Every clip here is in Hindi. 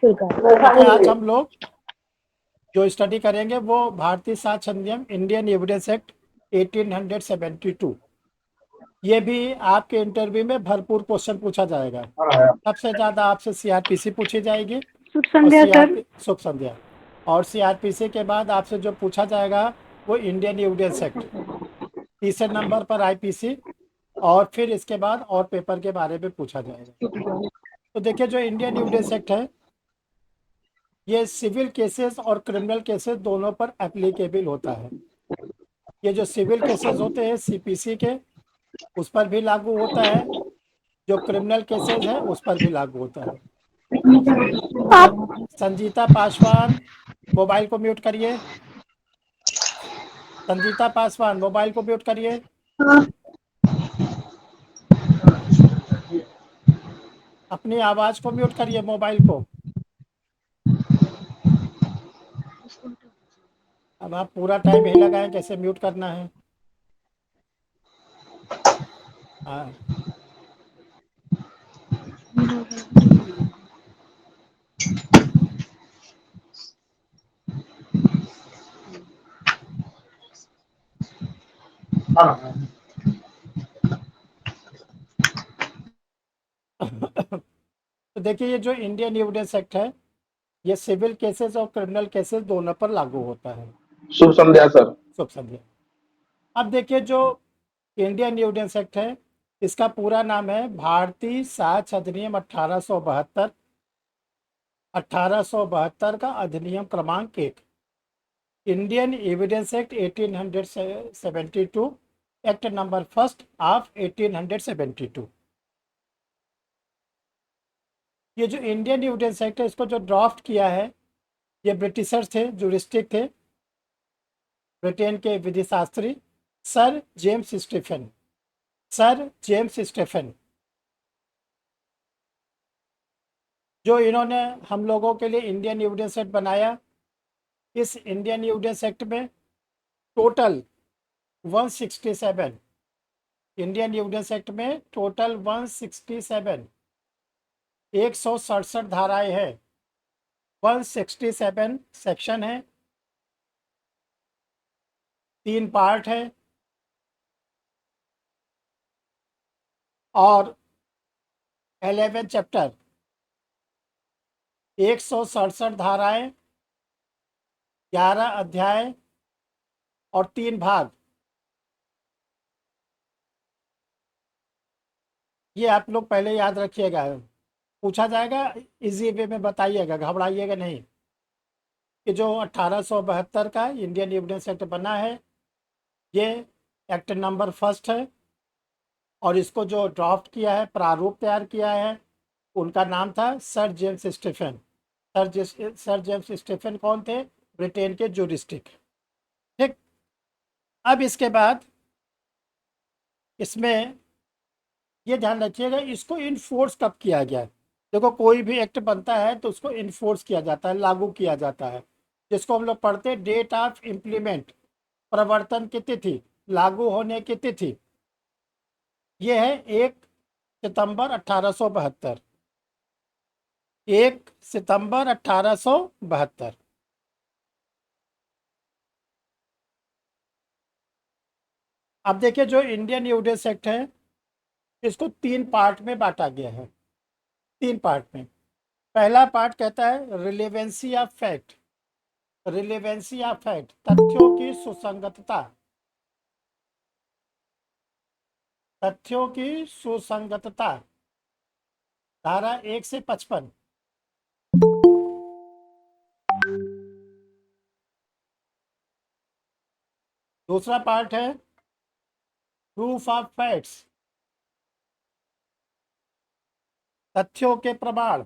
देखिए आज हम लोग जो स्टडी करेंगे वो भारतीय साक्ष्य अधिनियम इंडियन एविडेंस एक्ट 1872। ये भी आपके इंटरव्यू में भरपूर क्वेश्चन पूछा जाएगा। सबसे ज़्यादा आपसे सीआरपीसी पूछी जाएगी शुभ और संध्या सर। शुभ संध्या। और सीआरपीसी के बाद आपसे जो पूछा जाएगा वो इंडियन एविडेंस एक्ट, तीसरे नंबर पर आईपीसी, और फिर इसके बाद और पेपर के बारे में पूछा जाएगा। तो देखिए जो इंडियन एविडेंस एक्ट है ये सिविल केसेस और क्रिमिनल केसेस दोनों पर एप्लीकेबल होता है। ये जो सिविल केसेस होते हैं सीपीसी के, उस पर भी लागू होता है। जो क्रिमिनल केसेस है उस पर भी लागू होता है। संजीता पासवान, मोबाइल को म्यूट करिए। संजीता पासवान, मोबाइल को म्यूट करिए। अपनी आवाज को म्यूट करिए, मोबाइल को। अब आप पूरा टाइम यही लगाएं कैसे म्यूट करना है। हाँ, तो देखिए ये जो इंडियन एविडेंस एक्ट है ये सिविल केसेस और क्रिमिनल केसेस दोनों पर लागू होता है। शुभ संध्या सर। शुभ संध्या। अब देखिए जो इंडियन एविडेंस एक्ट है इसका पूरा नाम है भारतीय साक्ष्य अधिनियम 1872। 1872 का अधिनियम क्रमांक 1, Indian evidence act 1872, act number first of 1872। ये जो इंडियन एविडेंस एक्ट है इसको जो ड्राफ्ट किया है ये ब्रिटिशर्स थे, जूरिस्टिक थे, ब्रिटेन के विधि शास्त्री sir James Stephen. Sir James Stephen जो इन्होंने हम लोगों के लिए इंडियन एविडेंस एक्ट बनाया। इस इंडियन एविडेंस एक्ट में टोटल 167, इंडियन एविडेंस एक्ट में टोटल 167, 167 धाराएं हैं, 167 सेक्शन है, 3 पार्ट है और 11 चैप्टर, 167 धाराएं, 11 अध्याय और 3 भाग। ये आप लोग पहले याद रखिएगा, पूछा जाएगा, इजी वे में बताइएगा, घबराइएगा नहीं। कि जो 1872 का इंडियन एविडेंस एक्ट बना है ये एक्ट नंबर फर्स्ट है और इसको जो ड्राफ्ट किया है, प्रारूप तैयार किया है, उनका नाम था sir James Stephen. Sir James Stephen कौन थे? ब्रिटेन के जूरिस्टिक। ठीक। अब इसके बाद इसमें ये ध्यान रखिएगा इसको इन्फोर्स कब किया गया है। देखो कोई भी एक्ट बनता है तो उसको इन्फोर्स किया जाता है, लागू किया जाता है, जिसको हम लोग पढ़ते हैं डेट ऑफ इम्प्लीमेंट, प्रवर्तन की तिथि, लागू होने की तिथि। ये है 1 सितंबर 1872। 1 सितंबर 1872। अब देखिए जो इंडियन एविडेंस एक्ट है इसको 3 पार्ट में बांटा गया है। 3 पार्ट में। पहला पार्ट कहता है relevancy of fact. Relevancy of fact, तथ्यों की सुसंगतता। तथ्यों की सुसंगतता, धारा 1 से 55। दूसरा पार्ट है प्रूफ ऑफ फैक्ट्स, तथ्यों के प्रमाण,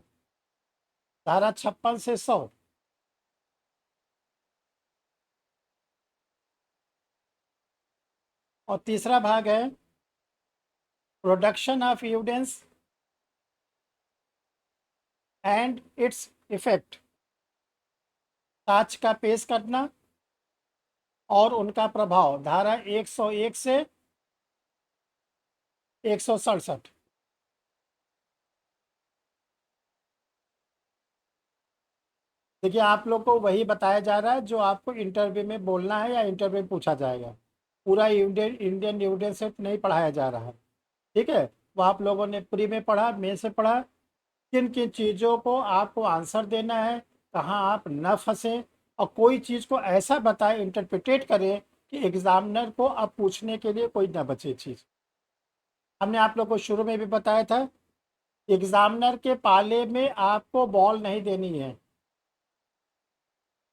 धारा 56 से 100। और तीसरा भाग है production of evidence and its effect, साक्ष्य का पेश करना और उनका प्रभाव, धारा 101 से 167। देखिए आप लोग को वही बताया जा रहा है जो आपको इंटरव्यू में बोलना है या इंटरव्यू में पूछा जाएगा। पूरा इंडियन एविडेंस सेट नहीं पढ़ाया जा रहा है, ठीक है। वो आप लोगों ने प्री में पढ़ा, मेंस में पढ़ा, किन किन चीज़ों को आपको आंसर देना है, कहाँ आप न फंसे, और कोई चीज़ को ऐसा बताए, इंटरप्रिटेट करें कि एग्जामिनर को अब पूछने के लिए कोई न बचे चीज़। हमने आप लोग को शुरू में भी बताया था, एग्जामिनर के पाले में आपको बॉल नहीं देनी है,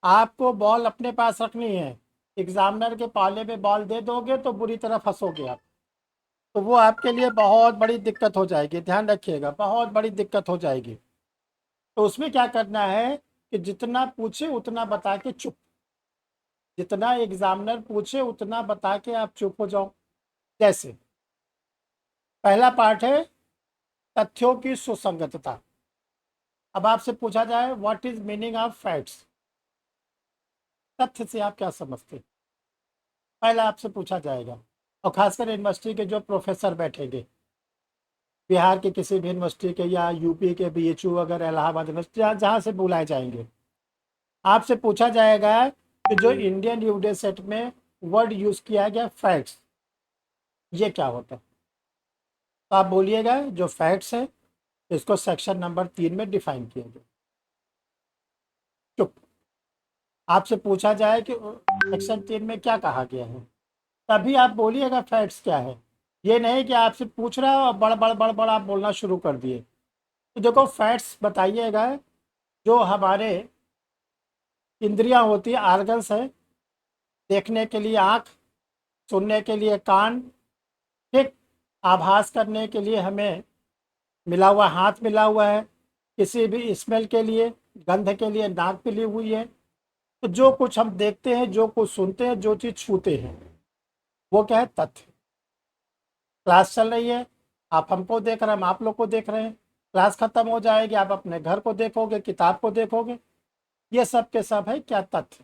आपको बॉल अपने पास रखनी है। एग्जामिनर के पाले में बॉल दे दोगे तो बुरी तरह फंसोगे आप, तो वो आपके लिए बहुत बड़ी दिक्कत हो जाएगी, ध्यान रखिएगा, बहुत बड़ी दिक्कत हो जाएगी। तो उसमें क्या करना है कि जितना पूछे उतना बता के चुप, जितना एग्जामिनर पूछे उतना बता के आप चुप हो जाओ। जैसे पहला पार्ट है तथ्यों की सुसंगतता। अब आपसे पूछा जाए what is meaning of facts, तथ्य से आप क्या समझते हैं, पहला आपसे पूछा जाएगा। और खासकर यूनिवर्सिटी के जो प्रोफेसर बैठेंगे, बिहार के किसी भी यूनिवर्सिटी के या यूपी के बीएचयू अगर इलाहाबाद यूनिवर्सिटी जहाँ से बुलाए जाएंगे, आपसे पूछा जाएगा कि जो इंडियन यूडेट सेट में वर्ड यूज किया गया फैक्ट्स, ये क्या होता है। तो आप बोलिएगा जो फैक्ट्स है इसको सेक्शन नंबर 3 में डिफाइन किया गया। चुप। आपसे पूछा जाए कि सेक्शन 3 में क्या कहा गया है, तभी आप बोलिएगा फैक्ट्स क्या है। ये नहीं कि आपसे पूछ रहा है और बड़ बड़ बड़ बड़ आप बोलना शुरू कर दिए। तो देखो फैक्ट्स बताइएगा, जो हमारे इंद्रियां होती है, आर्गन्स है, देखने के लिए आँख, सुनने के लिए कान, ठीक, आभास करने के लिए हमें मिला हुआ हाथ मिला हुआ है, किसी भी स्मेल के लिए, गंध के लिए नाक मिली हुई है। तो जो कुछ हम देखते हैं, जो कुछ सुनते हैं, जो चीज़ छूते हैं, वो क्या है, तथ्य। क्लास चल रही है, आप हमको देख रहे हैं, हम आप लोग को देख रहे हैं, क्लास खत्म हो जाएगी, आप अपने घर को देखोगे, किताब को देखोगे, ये सब के सब है क्या, तथ्य।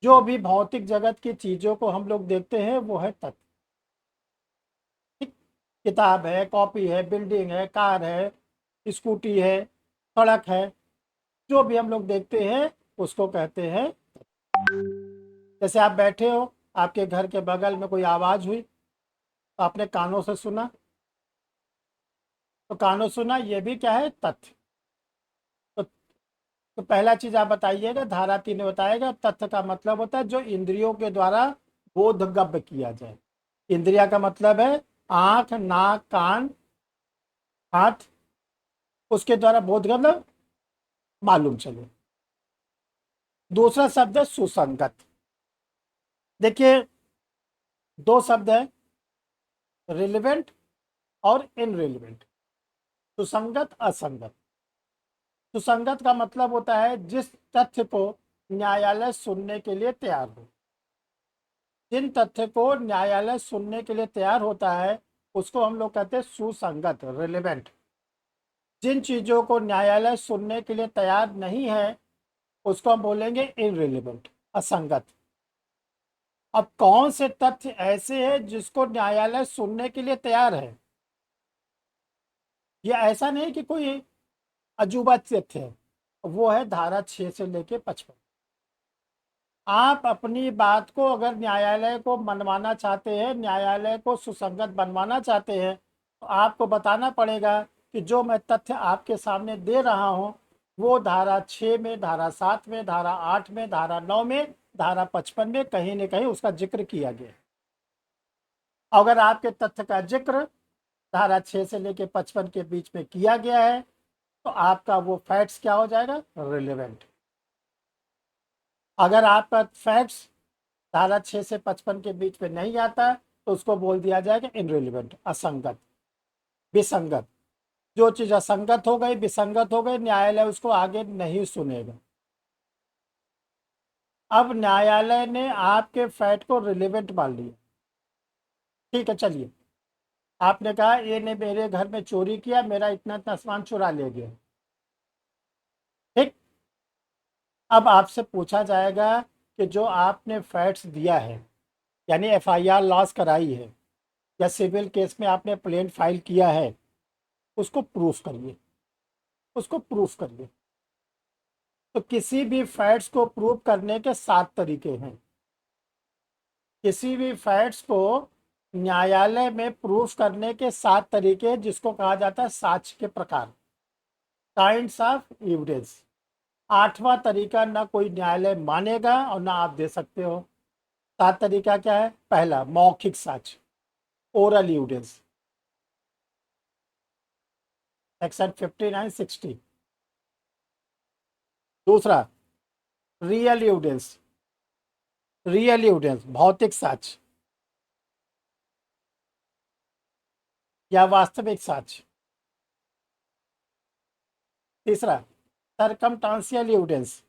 जो भी भौतिक जगत की चीज़ों को हम लोग देखते हैं वो है तथ्य। ठीक? किताब है, कॉपी है, बिल्डिंग है, कार है, स्कूटी है, सड़क है, जो भी हम लोग देखते हैं उसको कहते हैं। जैसे आप बैठे हो, आपके घर के बगल में कोई आवाज़ हुई, तो आपने कानों से सुना, तो कानों सुना, ये भी क्या है, तथ्य। तो, तो पहला चीज आप बताइएगा, धारा 3 ने बताएगा तथ्य का मतलब होता है जो इंद्रियों के द्वारा बोधगम्य किया जाए। इंद्रिया का मतलब है आंख, नाक, कान, हाथ, उसके द्वारा बोधगम्य मालूम चले। दूसरा शब्द है सुसंगत। देखिए दो शब्द है, रिलेवेंट और इनरिलेवेंट, सुसंगत असंगत। सुसंगत का मतलब होता है जिस तथ्य को न्यायालय सुनने के लिए तैयार हो। जिन तथ्य को न्यायालय सुनने के लिए तैयार होता है उसको हम लोग कहते हैं सुसंगत, रिलेवेंट। जिन चीजों को न्यायालय सुनने के लिए तैयार नहीं है उसको हम बोलेंगे इनरिलेवेंट, असंगत। अब कौन से तथ्य ऐसे हैं जिसको न्यायालय सुनने के लिए तैयार है, ये ऐसा नहीं कि कोई अजूबा तथ्य है, वो है धारा 6 से लेके 55। आप अपनी बात को अगर न्यायालय को मनवाना चाहते हैं, न्यायालय को सुसंगत बनवाना चाहते हैं, तो आपको बताना पड़ेगा कि जो मैं तथ्य आपके सामने दे रहा हूं वो धारा 6 में, धारा 7 में, धारा 8 में, धारा 9 में, धारा 55 में कहीं न कहीं उसका जिक्र किया गया है। अगर आपके तथ्य का जिक्र धारा 6 से लेकर 55 के बीच में किया गया है तो आपका वो फैक्ट्स क्या हो जाएगा, रिलेवेंट। अगर आपका फैक्ट्स धारा 6 से 55 के बीच में नहीं आता तो उसको बोल दिया जाएगा इनरिलेवेंट, असंगत, विसंगत। जो चीज असंगत हो गई, विसंगत हो गई, न्यायालय उसको आगे नहीं सुनेगा। अब न्यायालय ने आपके फैक्ट को रिलेवेंट मान लिया, ठीक है, चलिए, आपने कहा ये ने मेरे घर में चोरी किया, मेरा इतना इतना सामान चुरा ले गया, ठीक। अब आपसे पूछा जाएगा कि जो आपने फैक्ट्स दिया है, यानी एफआईआर लॉस कराई है या सिविल केस में आपने प्लेन फाइल किया है, उसको प्रूफ करिए, उसको प्रूफ करिए। तो किसी भी फैक्ट्स को प्रूव करने के 7 तरीके हैं। किसी भी फैक्ट्स को न्यायालय में प्रूफ करने के 7 तरीके, जिसको कहा जाता है साक्ष्य के प्रकार, काइंड्स ऑफ एविडेंस। 8वां तरीका ना कोई न्यायालय मानेगा और ना आप दे सकते हो। 7 तरीका क्या है? पहला, मौखिक साक्ष्य, ओरल एविडेंस, सेक्शन 59-60। दूसरा, रियल एविडेंस, रियल एविडेंस भौतिक साक्ष्य या वास्तविक साक्ष्य। तीसरा, सरकमस्टांशियल एविडेंस,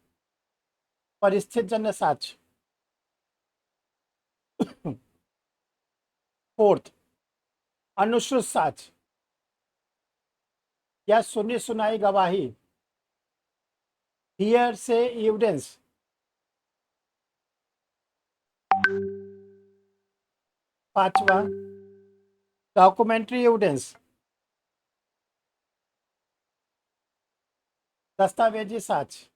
परिस्थितिजन्य साक्ष्य। फोर्थ, अनुश्रुत साक्ष्य या सुनी सुनाई गवाही, हियर से एविडेंस। पांचवा, डॉक्यूमेंट्री एविडेंस, दस्तावेजी साक्ष्य।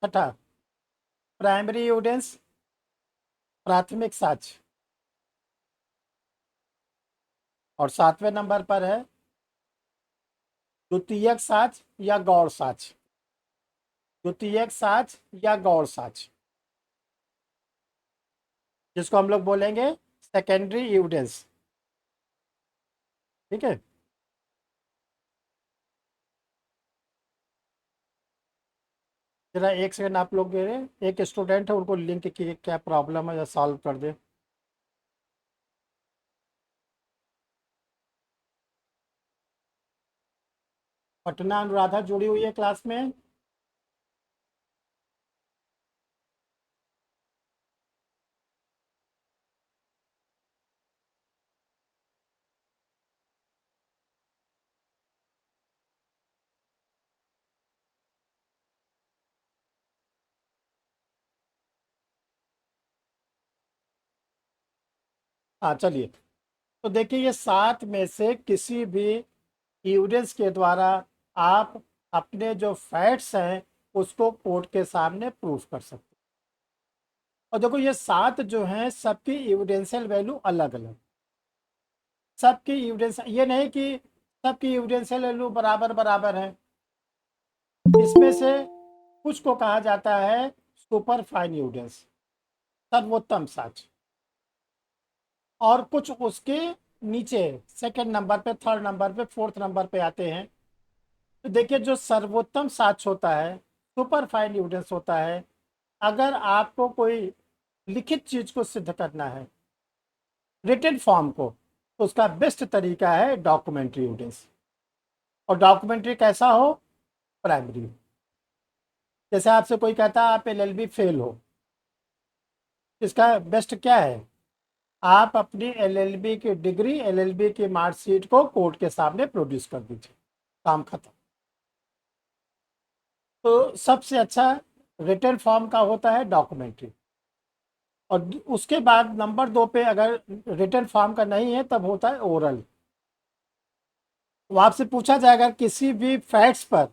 छठा, प्राइमरी एविडेंस, प्राथमिक साक्ष्य। और 7वें नंबर पर है द्वितीयक साक्ष्य या गौड़ साक्ष्य, द्वितीयक साक्ष्य या गौड़ साक्ष्य, जिसको हम लोग बोलेंगे सेकेंडरी एविडेंस। ठीक है। जरा एक सेकंड आप लोग दे रहे, एक स्टूडेंट है, उनको लिंक की क्या प्रॉब्लम है या सॉल्व कर दे। पटना अनुराधा जुड़ी हुई है क्लास में। हाँ चलिए, तो देखिए ये 7 में से किसी भी एविडेंस के द्वारा आप अपने जो फैक्ट्स हैं उसको कोर्ट के सामने प्रूफ कर सकते हैं। और देखो ये 7 जो हैं सबकी एविडेंशियल वैल्यू अलग अलग, सबकी एविडेंस, ये नहीं कि सबकी एविडेंशियल वैल्यू बराबर बराबर है। इसमें से कुछ को कहा जाता है सुपर फाइन एविडेंस, सर्वोत्तम साक्ष्य, और कुछ उसके नीचे सेकंड नंबर पे, थर्ड नंबर पे, फोर्थ नंबर पे आते हैं। तो देखिए जो सर्वोत्तम साक्ष्य होता है, सुपर फाइन एविडेंस होता है, अगर आपको कोई लिखित चीज को सिद्ध करना है, रिटन फॉर्म को, तो उसका बेस्ट तरीका है डॉक्यूमेंट्री एविडेंस। और डॉक्यूमेंट्री कैसा हो? प्राइमरी। जैसे आपसे कोई कहता है आप एलएलबी फेल हो, इसका बेस्ट क्या है? आप अपनी एलएलबी की डिग्री, एलएलबी की मार्कशीट को कोर्ट के सामने प्रोड्यूस कर दीजिए, काम खत्म। तो सबसे अच्छा रिटन फॉर्म का होता है डॉक्यूमेंट्री। और उसके बाद नंबर 2 पे अगर रिटन फॉर्म का नहीं है तब होता है ओरल। तो आपसे पूछा जाएगा किसी भी फैक्ट्स पर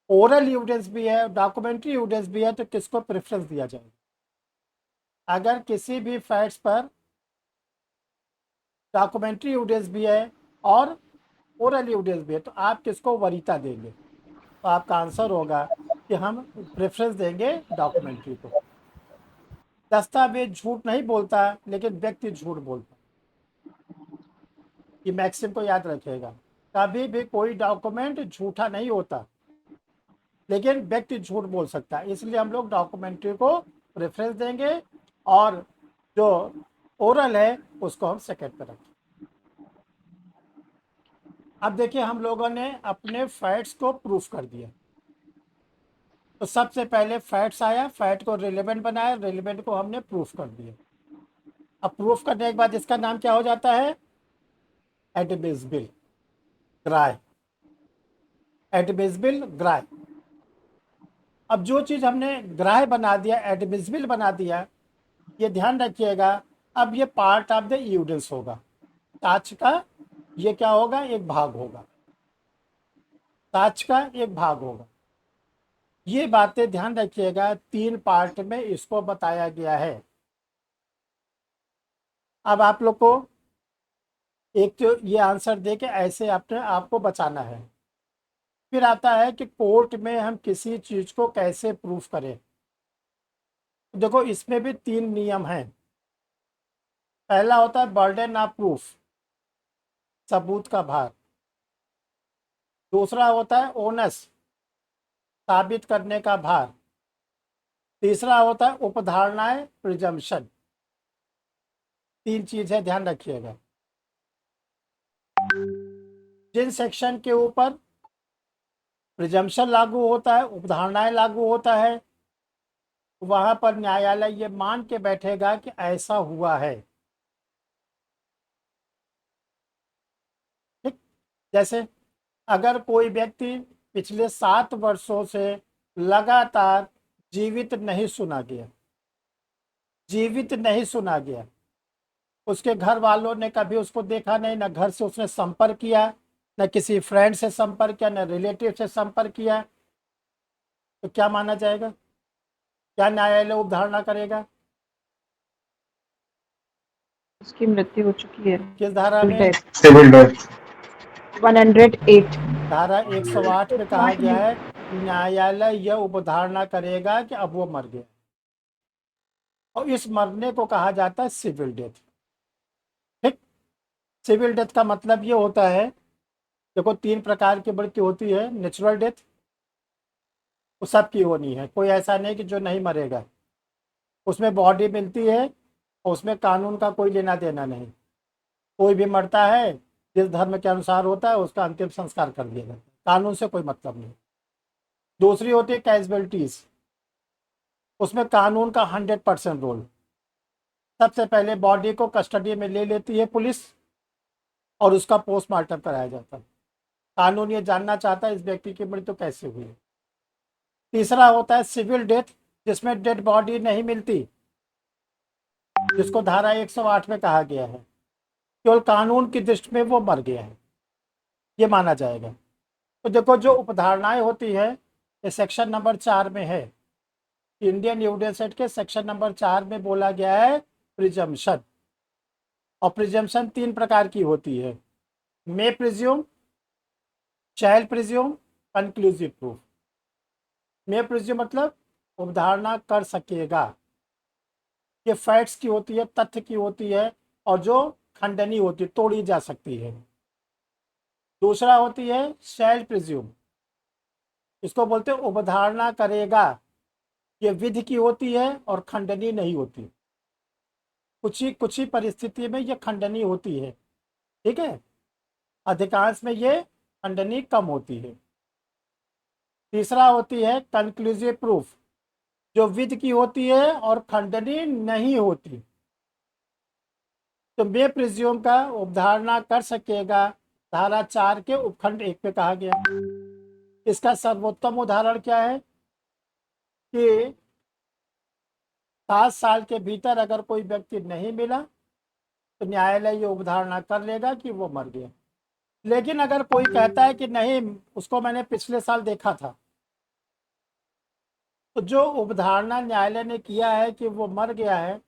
ओरल एविडेंस भी है, डॉक्यूमेंट्री एविडेंस भी है, तो किसको प्रेफरेंस दिया जाएगा? अगर किसी भी फैक्ट्स पर डॉक्यूमेंट्री एविडेंस भी है और ओरल एविडेंस भी है, तो आप किसको वरीयता देंगे? तो आपका आंसर होगा कि हम प्रेफरेंस देंगे डॉक्यूमेंट्री को। दस्तावेज झूठ नहीं बोलता, लेकिन व्यक्ति झूठ बोलता। ये मैक्सिम को याद रखिएगा, कभी भी कोई डॉक्यूमेंट झूठा नहीं होता, लेकिन व्यक्ति झूठ बोल सकता है। इसलिए हम लोग डॉक्यूमेंट्री को प्रेफरेंस देंगे और जो ओरल है उसको हम सेकंड पर रखें। अब देखिए हम लोगों ने अपने फैक्ट्स को प्रूफ कर दिया। तो सबसे पहले फैक्ट्स आया, फैक्ट को रिलेवेंट बनाया, रिलेवेंट को हमने प्रूफ कर दिया। अब प्रूफ करने के बाद इसका नाम क्या हो जाता है? एडमिसिबल ग्राह्य, एडमिसिबल ग्राह्य। अब जो चीज हमने ग्राह्य बना दिया, एडमिसिबल बना दिया, ये ध्यान रखिएगा, अब ये पार्ट ऑफ द एविडेंस होगा। साक्ष्य का ये क्या होगा, एक भाग होगा, साक्ष्य का एक भाग होगा। ये बातें ध्यान रखिएगा, 3 पार्ट में इसको बताया गया है। अब आप लोग को एक तो ये आंसर दे के ऐसे अपने आप को बचाना है। फिर आता है कि कोर्ट में हम किसी चीज को कैसे प्रूफ करें। देखो इसमें भी 3 नियम हैं। पहला होता है बर्डन ऑफ प्रूफ, सबूत का भार। दूसरा होता है ओनस, साबित करने का भार। तीसरा होता है उपधारणाएं, प्रिजम्पशन। 3 चीजें ध्यान रखिएगा। जिन सेक्शन के ऊपर प्रिजम्पशन लागू होता है, उपधारणाएं लागू होता है, वहां पर न्यायालय ये मान के बैठेगा कि ऐसा हुआ है। ठीक। जैसे अगर कोई व्यक्ति पिछले 7 वर्षों से लगातार जीवित नहीं सुना गया, जीवित नहीं सुना गया, उसके घर वालों ने कभी उसको देखा नहीं, ना घर से उसने संपर्क किया, न किसी फ्रेंड से संपर्क किया, न रिलेटिव से संपर्क किया, तो क्या माना जाएगा? क्या न्यायालय उपधारणा करेगा? उसकी मृत्यु हो चुकी है। किस धारा में? Civil death. 108। धारा 108 में कहा गया है न्यायालय यह उपधारणा करेगा कि अब वो मर गया, और इस मरने को कहा जाता है सिविल डेथ। ठीक। सिविल डेथ का मतलब ये होता है, देखो 3 प्रकार की मृत्यु होती है। नेचुरल डेथ, वो सबकी होनी है, कोई ऐसा नहीं कि जो नहीं मरेगा। उसमें बॉडी मिलती है और उसमें कानून का कोई लेना देना नहीं। कोई भी मरता है, जिस धर्म के अनुसार होता है उसका अंतिम संस्कार कर दिया जाता है, कानून से कोई मतलब नहीं। दूसरी होती है कैजुअलिटीज, उसमें कानून का 100% रोल। सबसे पहले बॉडी को कस्टडी में ले लेती है पुलिस और उसका पोस्टमार्टम कराया जाता है। कानून ये जानना चाहता है इस व्यक्ति की मृत्यु कैसे हुई। तीसरा होता है सिविल डेथ, जिसमें डेड बॉडी नहीं मिलती, जिसको धारा 108 में कहा गया है केवल कानून की दृष्टि में वो मर गया है, ये माना जाएगा। तो देखो जो उपधारणाएं होती है ये सेक्शन नंबर 4 में है। इंडियन एविडेंस एक्ट के सेक्शन नंबर 4 में बोला गया है प्रिजम्पशन। और प्रिजम्पशन 3 प्रकार की होती है, मे प्रिज्यूम, शैल प्रिज्यूम, कंक्लूसिव प्रूफ। मे प्रिज्यूम मतलब उपधारणा कर सकेगा, ये फैक्ट्स की होती है, तथ्य की होती है, और जो खंडनी होती है, तोड़ी जा सकती है। दूसरा होती है शैल प्रिज्यूम, इसको बोलते हैं उपधारणा करेगा, ये विधि की होती है और खंडनी नहीं होती। कुछ ही परिस्थिति में ये खंडनी होती है, ठीक है, अधिकांश में ये खंडनी कम होती है। तीसरा होती है कंक्लूसिव प्रूफ, जो विधि की होती है और खंडनी नहीं होती। तो बे प्रिज्यूम का उपधारणा कर सकेगा, धारा 4 के उपखंड 1 में कहा गया। इसका सर्वोत्तम उदाहरण क्या है कि 7 साल के भीतर अगर कोई व्यक्ति नहीं मिला तो न्यायालय ये उपधारणा कर लेगा कि वो मर गया। लेकिन अगर कोई कहता है कि नहीं, उसको मैंने पिछले साल देखा था, तो जो उपधारणा न्यायालय ने किया है कि वो मर गया है,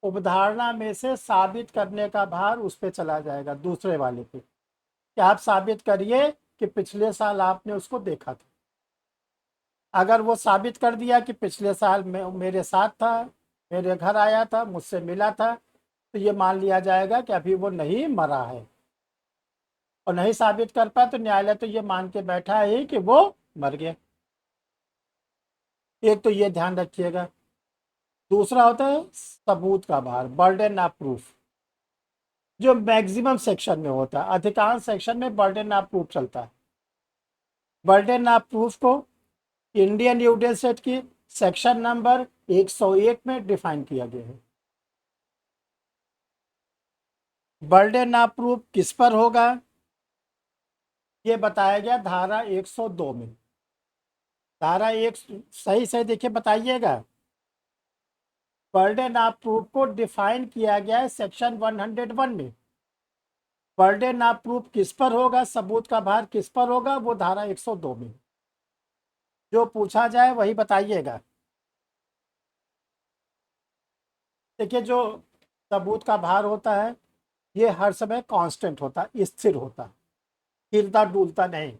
उपधारणा में से साबित करने का भार उस पर चला जाएगा, दूसरे वाले पे, कि आप साबित करिए कि पिछले साल आपने उसको देखा था। अगर वो साबित कर दिया कि पिछले साल मेरे साथ था, मेरे घर आया था, मुझसे मिला था, तो ये मान लिया जाएगा कि अभी वो नहीं मरा है। और नहीं साबित कर पाया तो न्यायालय तो ये मान के बैठा है कि वो मर गया। एक तो ये ध्यान रखिएगा। दूसरा होता है सबूत का भार, बर्डन ऑफ प्रूफ, जो मैक्सिमम सेक्शन में होता है। अधिकांश सेक्शन में बर्डन ऑफ प्रूफ चलता है। बर्डन ऑफ प्रूफ को इंडियन एविडेंस एक्ट की सेक्शन नंबर 101 में डिफाइन किया गया है। बर्डन ऑफ प्रूफ किस पर होगा, ये बताया गया धारा 102 में। धारा एक सही सही देखिए, बताइएगा। बर्डन ऑफ प्रूफ को डिफाइन किया गया है सेक्शन 101 में। बर्डन ऑफ प्रूफ किस पर होगा, सबूत का भार किस पर होगा, वो धारा 102 में। जो पूछा जाए वही बताइएगा। देखिए, जो सबूत का भार होता है ये हर समय कांस्टेंट होता है, स्थिर होता है, हिलता डुलता नहीं।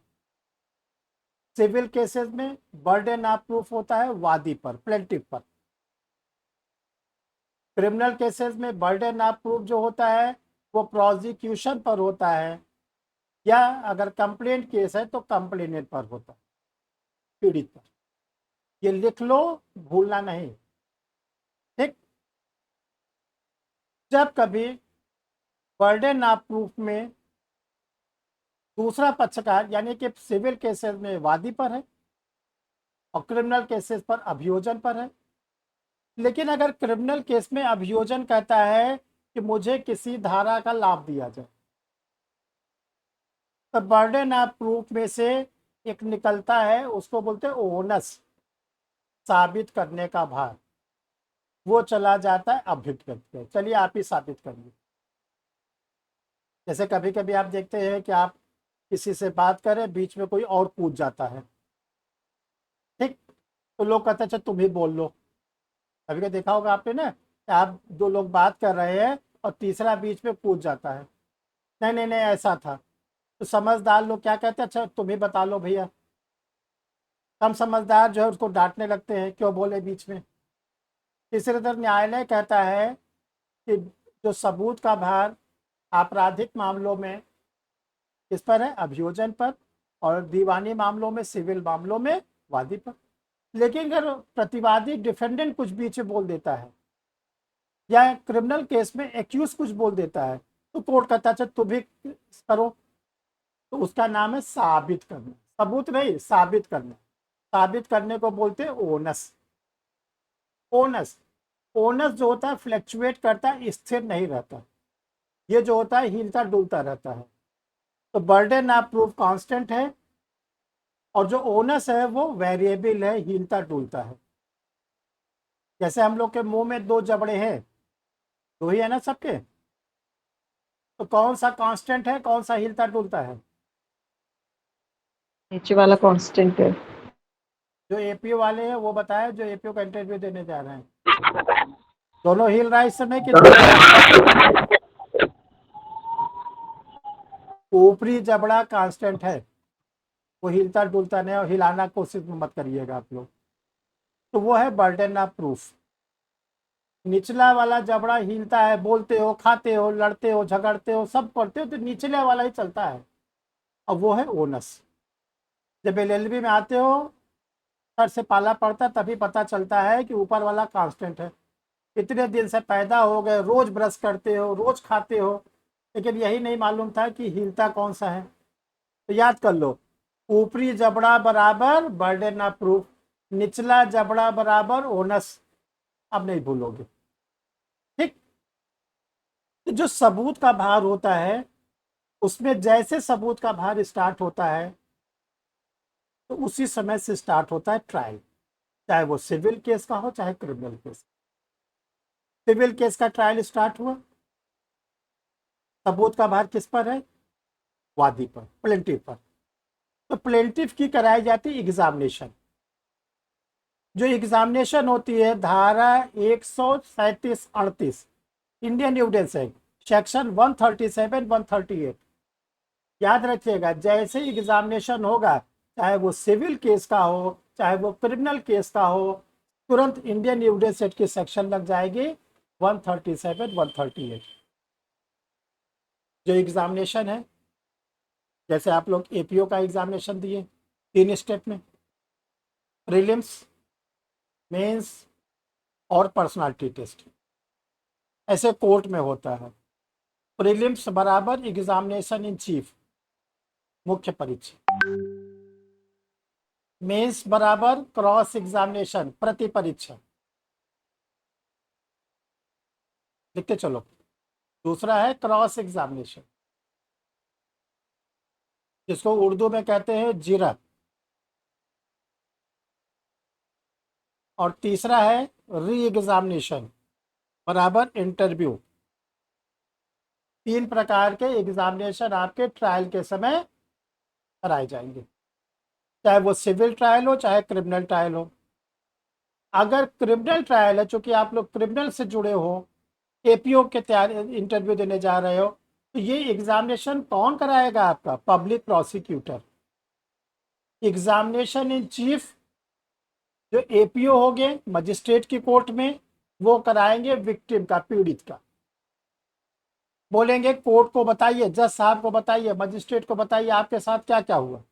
सिविल केसेस में बर्डन ऑफ प्रूफ होता है वादी पर, प्लेंटिफ पर। क्रिमिनल केसेस में बर्डन ऑफ प्रूफ जो होता है वो प्रोसिक्यूशन पर होता है, या अगर कंप्लेंट केस है तो कंप्लेनेंट पर होता है, पीड़ित पर। ये लिख लो, भूलना नहीं। ठीक। जब कभी बर्डन ऑफ प्रूफ में दूसरा पक्षकार यानी कि सिविल केसेस में वादी पर है और क्रिमिनल केसेस पर अभियोजन पर है, लेकिन अगर क्रिमिनल केस में अभियोजन कहता है कि मुझे किसी धारा का लाभ दिया जाए, तो बर्डन ऑफ प्रूफ में से एक निकलता है, उसको बोलते हैं ओनस, साबित करने का भार। वो चला जाता है अभियुक्त व्यक्ति पे। चलिए आप ही साबित करिए। जैसे कभी कभी आप देखते हैं कि आप किसी से बात करें, बीच में कोई और पूछ जाता है, ठीक, तो लोग कहते हैं अच्छा तुम ही बोल लो। कभी कभी देखा होगा आपने ना कि आप दो लोग बात कर रहे हैं और तीसरा बीच में पूछ जाता है, नहीं नहीं नहीं ऐसा था। तो समझदार लोग क्या कहते हैं, अच्छा तुम ही बता लो भैया। हम समझदार जो है उसको डांटने लगते हैं, क्यों बोले बीच में। तीसरी तरफ न्यायालय कहता है कि जो सबूत का भार आपराधिक मामलों में किस पर है, अभियोजन पर, और दीवानी मामलों में, सिविल मामलों में वादी पर। लेकिन अगर प्रतिवादी डिफेंडेंट कुछ बीच में बोल देता है या क्रिमिनल केस में एक्यूज कुछ बोल देता है, तो कोर्ट कहता है अच्छा तुम भी करो। तो उसका नाम है साबित करना, सबूत नहीं, साबित करना। साबित करने को बोलते हैं ओनस। ओनस, ओनस जो होता है फ्लैक्चुएट करता है, स्थिर नहीं रहता। ये जो होता है हिलता डुलता रहता है। तो बर्डन ऑफ प्रूफ कांस्टेंट है और जो ओनस है वो वेरिएबल है, हिलता डुलता है। जैसे हम लोग के मुंह में दो जबड़े हैं, दो ही है ना सबके, तो कौन सा कांस्टेंट है, कौन सा हिलता डुलता है। नीचे वाला कांस्टेंट है। जो एपीओ वाले हैं वो बताए, जो एपीओ का इंटरव्यू देने जा रहे हैं। दोनों हिल रहा है इस समय कि ऊपरी जबड़ा कांस्टेंट है, वो हिलता डुलता नहीं, और हिलाना कोशिश मत करिएगा आप लोग। तो वो है बर्डन ऑफ प्रूफ। निचला वाला जबड़ा हिलता है, बोलते हो, खाते हो, लड़ते हो, झगड़ते हो, सब करते हो, तो निचले वाला ही चलता है, और वो है ओनस। जब एलएलबी में आते हो, सर से पाला पड़ता तभी पता चलता है कि ऊपर वाला कांस्टेंट है। इतने दिन से पैदा हो गए, रोज ब्रश करते हो, रोज खाते हो, लेकिन यही नहीं मालूम था कि हिलता कौन सा है। तो याद कर लो, ऊपरी जबड़ा बराबर बर्डन ऑफ प्रूफ, निचला जबड़ा बराबर ओनस। अब नहीं भूलोगे। ठीक। तो जो सबूत का भार होता है, उसमें जैसे सबूत का भार स्टार्ट होता है तो उसी समय से स्टार्ट होता है ट्रायल, चाहे वो सिविल केस का हो चाहे क्रिमिनल केस। सिविल केस का ट्रायल स्टार्ट हुआ, सबूत का भार किस पर है, वादी पर, प्लेंटिफ पर। तो प्लेंटिफ की कराई जाती एग्जामिनेशन। जो एग्जामिनेशन होती है धारा 137-38 इंडियन एविडेंस एक्ट सेक्शन 137-138, याद रखिएगा। जैसे एग्जामिनेशन होगा, चाहे वो सिविल केस का हो चाहे वो क्रिमिनल केस का हो, तुरंत इंडियन एविडेंस एक्ट की सेक्शन लग जाएगी 137-138। जो एग्जामिनेशन है, जैसे आप लोग एपीओ का एग्जामिनेशन दिए 3 स्टेप में, प्रीलिम्स, मेंस और पर्सनालिटी टेस्ट, ऐसे कोर्ट में होता है। प्रीलिम्स बराबर एग्जामिनेशन इन चीफ, मुख्य परीक्षा। मेंस बराबर क्रॉस एग्जामिनेशन, प्रति परीक्षा। लिखते चलो। दूसरा है क्रॉस एग्जामिनेशन, जिसको उर्दू में कहते हैं जिरह। और तीसरा है री एग्जामिनेशन बराबर इंटरव्यू। 3 प्रकार के एग्जामिनेशन आपके ट्रायल के समय कराए जाएंगे, चाहे वो सिविल ट्रायल हो चाहे क्रिमिनल ट्रायल हो। अगर क्रिमिनल ट्रायल है, चूंकि आप लोग क्रिमिनल से जुड़े हो, एपीओ के तैयारी इंटरव्यू देने जा रहे हो, तो ये एग्जामिनेशन कौन कराएगा? आपका public prosecutor. Examination in chief जो एपीओ हो गए मजिस्ट्रेट की कोर्ट में, वो कराएंगे विक्टिम का, पीड़ित का। बोलेंगे कोर्ट को बताइए, जज साहब को बताइए, मजिस्ट्रेट को बताइए आपके साथ क्या क्या हुआ।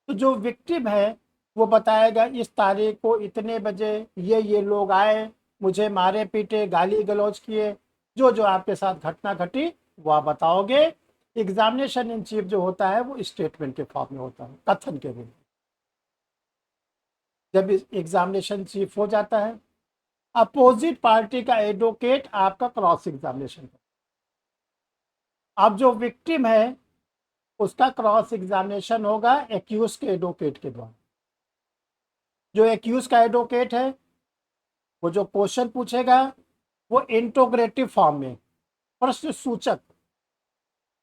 तो जो विक्टिम है वो बताएगा इस तारीख को इतने बजे ये लोग आए, मुझे मारे पीटे, गाली गलौज किए, जो जो आपके साथ घटना घटी वो आप बताओगे। एग्जामिनेशन इन चीफ जो होता है वो स्टेटमेंट के फॉर्म में होता है, कथन के रूप में। जब एग्जामिनेशन चीफ हो जाता है, अपोजिट पार्टी का एडवोकेट आपका क्रॉस एग्जामिनेशन करता है। अब जो विक्टिम है उसका क्रॉस एग्जामिनेशन होगा एक्यूज के एडवोकेट के द्वारा। जो एक्यूज का एडवोकेट है वो जो क्वेश्चन पूछेगा वो इंटोग्रेटिव फॉर्म में, प्रश्न सूचक,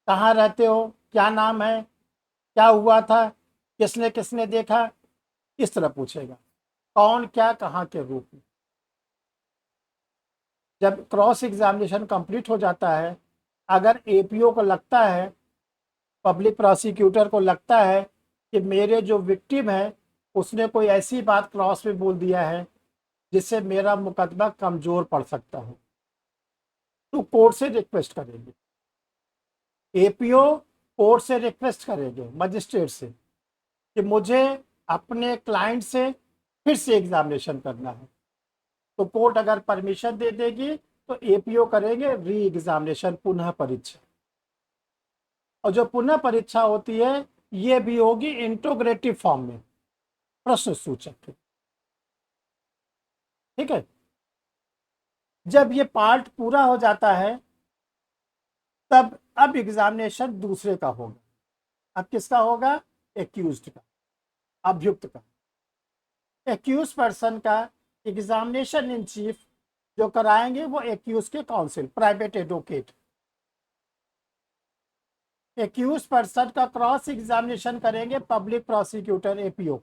कहाँ रहते हो, क्या नाम है, क्या हुआ था, किसने किसने देखा, इस तरह पूछेगा, कौन क्या कहाँ के रूप में। जब क्रॉस एग्जामिनेशन कंप्लीट हो जाता है, अगर एपीओ को लगता है, पब्लिक प्रोसिक्यूटर को लगता है कि मेरे जो विक्टिम है उसने कोई ऐसी बात क्रॉस में बोल दिया है जिससे मेरा मुकदमा कमजोर पड़ सकता है, तो कोर्ट से रिक्वेस्ट करेंगे। एपीओ कोर्ट से रिक्वेस्ट करेंगे मजिस्ट्रेट से कि मुझे अपने क्लाइंट से फिर से एग्जामिनेशन करना है। तो कोर्ट अगर परमिशन दे देगी तो एपीओ करेंगे री एग्जामिनेशन, पुनः परीक्षा। और जो पुनः परीक्षा होती है ये भी होगी इंटोग्रेटिव फॉर्म में, प्रश्न सूचक। ठीक है। जब ये पार्ट पूरा हो जाता है तब अब एग्जामिनेशन दूसरे का होगा। अब किसका होगा? एक्यूज्ड का, अभियुक्त का। एक्यूज पर्सन का एग्जामिनेशन इन चीफ जो कराएंगे वो एक्यूज के counsel, private advocate. Accused person का क्रॉस एग्जामिनेशन करेंगे public prosecutor, APO.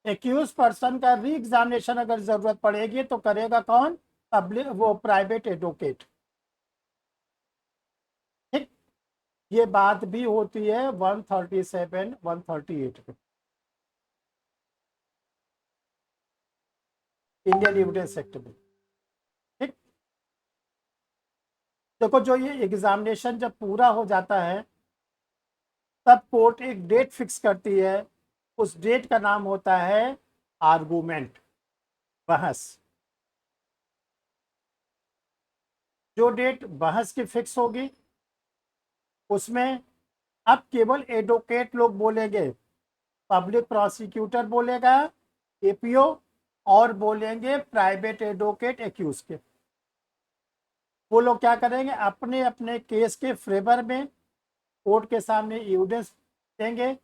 Accused person का री एग्जामिनेशन अगर जरूरत पड़ेगी तो करेगा कौन? पब्लिक, वो प्राइवेट एडवोकेट। ठीक। ये बात भी होती है 137 138 में, इंडियन एविडेंस एक्ट में। ठीक। देखो जो ये एग्जामिनेशन जब पूरा हो जाता है तब कोर्ट एक डेट फिक्स करती है, उस डेट का नाम होता है आर्गूमेंट, बहस। जो डेट बहस की फिक्स होगी उसमें अब केवल एडवोकेट लोग बोलेंगे, पब्लिक प्रोसिक्यूटर बोलेगा, एपीओ, और बोलेंगे प्राइवेट एडवोकेट एक्यूज के। वो लोग क्या करेंगे? अपने अपने केस के फेवर में कोर्ट के सामने एविडेंस देंगे।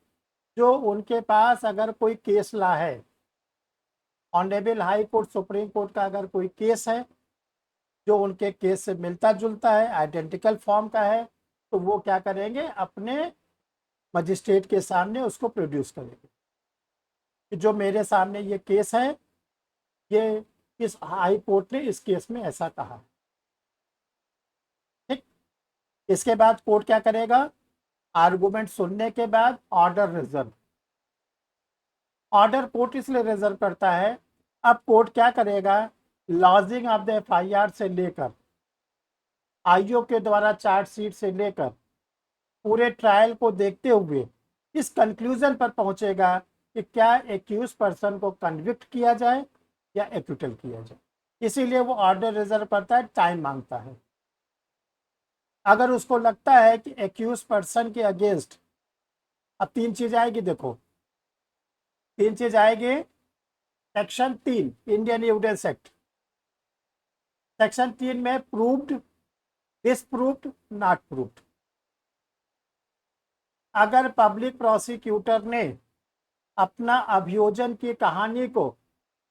जो उनके पास अगर कोई केस ला है, honourable high court, supreme court का अगर कोई केस है जो उनके केस से मिलता जुलता है, आइडेंटिकल फॉर्म का है, तो वो क्या करेंगे? अपने मजिस्ट्रेट के सामने उसको प्रोड्यूस करेंगे कि जो मेरे सामने ये केस है, ये इस हाई कोर्ट ने इस केस में ऐसा कहा। ठीक। इसके बाद कोर्ट क्या करेगा? आर्गुमेंट सुनने के बाद ऑर्डर रिजर्व। ऑर्डर कोर्ट इसलिए रिजर्व करता है, अब कोर्ट क्या करेगा? लॉजिंग ऑफ द एफआईआर से लेकर, आईओ के द्वारा चार्जशीट से लेकर, पूरे ट्रायल को देखते हुए इस कंक्लूजन पर पहुंचेगा कि क्या एक्यूज पर्सन को कन्विक्ट किया जाए या एक्विटल किया जाए। इसीलिए वो ऑर्डर रिजर्व करता है, टाइम मांगता है। अगर उसको लगता है कि एक्यूज पर्सन के अगेंस्ट, अब 3 चीज आएगी, देखो 3 चीज आएगी। Section 3 Indian evidence act, section 3 में प्रूव्ड, डिसप्रूव्ड, नॉट प्रूव्ड। अगर पब्लिक प्रोसिक्यूटर ने अपना अभियोजन की कहानी को,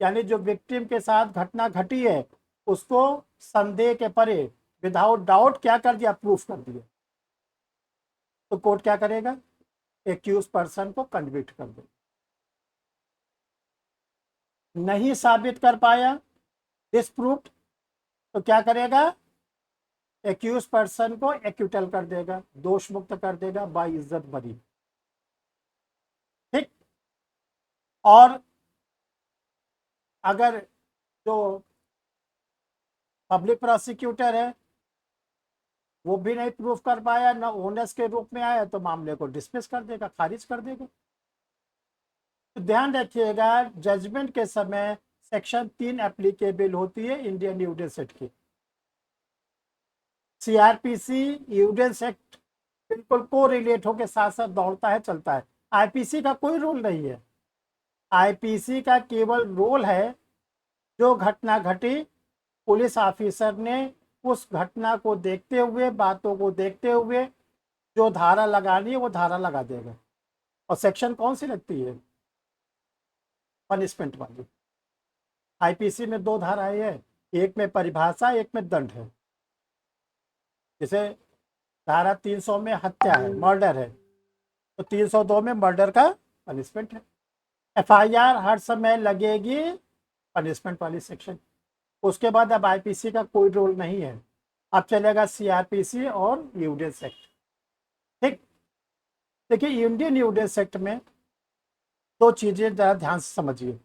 यानी जो विक्टिम के साथ घटना घटी है उसको संदेह के परे विदाउट डाउट क्या कर दिया, प्रूफ कर दिया, तो कोर्ट क्या करेगा, एक्यूज पर्सन को कन्विक्ट कर देगा। नहीं साबित कर पाया, डिसप्रूव्ड, तो क्या करेगा, एक्यूज पर्सन को एक्यूटल कर देगा, दोष मुक्त कर देगा, बाइज्जत बरी। ठीक। और अगर जो पब्लिक प्रोसिक्यूटर है वो भी नहीं प्रूफ कर पाया, ना ओनर्स के रूप में आया, तो मामले को डिसमिस कर देगा, खारिज कर देगा। तो ध्यान रखिएगा, जजमेंट के समय सेक्शन 3 एप्लीकेबल होती है इंडियन एविडेंस एक्ट की। सीआरपीसी एविडेंस एक्ट बिल्कुल को रिलेट होकर साथ साथ दौड़ता है, चलता है। आईपीसी का कोई रोल नहीं है। आईपीसी का केवल रोल है जो घटना घटी, पुलिस ऑफिसर ने उस घटना को देखते हुए, बातों को देखते हुए जो धारा लगानी है वो धारा लगा देगा। और सेक्शन कौन सी लगती है, पनिशमेंट वाली। आईपीसी में 2 धाराएं हैं, एक में परिभाषा, एक में दंड है। जैसे धारा 300 में हत्या है, मर्डर है, तो 302 में मर्डर का पनिशमेंट है। एफआईआर हर समय लगेगी, पनिशमेंट वाली सेक्शन। उसके बाद अब आईपीसी का कोई रोल नहीं है, अब चलेगा सीआरपीसी और एविडेंस एक्ट। ठीक। देखिए, इंडियन एविडेंस एक्ट में 2 चीजें जरा ध्यान से समझिए,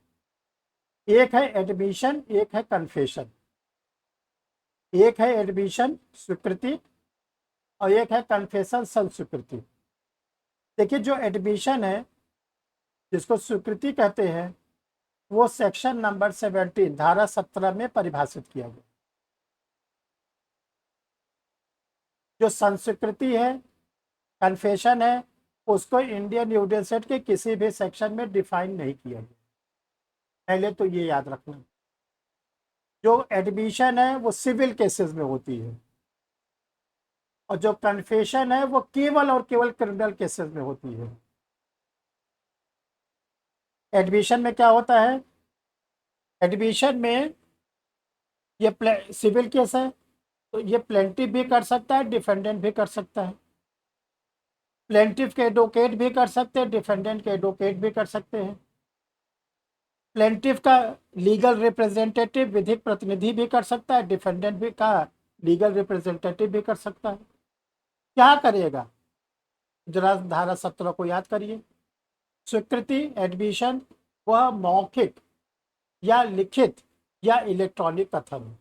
एक है एडमिशन, एक है कन्फेशन। एक है एडमिशन स्वीकृति और एक है कन्फेशन संस्वीकृति। देखिए, जो एडमिशन है जिसको स्वीकृति कहते हैं वो सेक्शन नंबर 17 धारा 17 में परिभाषित किया गया। जो संस्वीकृति है, कन्फेशन है, उसको इंडियन एविडेंस एक्ट के किसी भी सेक्शन में डिफाइन नहीं किया गया, पहले तो ये याद रखना। जो एडमिशन है वो सिविल केसेस में होती है और जो कन्फेशन है वो केवल और केवल क्रिमिनल केसेस में होती है। एडमिशन में क्या होता है, एडमिशन में ये सिविल केस है तो ये प्लेंटिफ भी कर सकता है, डिफेंडेंट भी कर सकता है। प्लेंटिफ के एडवोकेट भी कर सकते हैं, डिफेंडेंट के एडवोकेट भी कर सकते हैं। प्लेंटिफ का लीगल रिप्रेजेंटेटिव, विधिक प्रतिनिधि भी कर सकता है, डिफेंडेंट भी का लीगल रिप्रेजेंटेटिव भी कर सकता है। क्या करेगा, जरा धारा 17 को याद करिए। स्वीकृति, एडमिशन, वह मौखिक या लिखित या इलेक्ट्रॉनिक कथन है।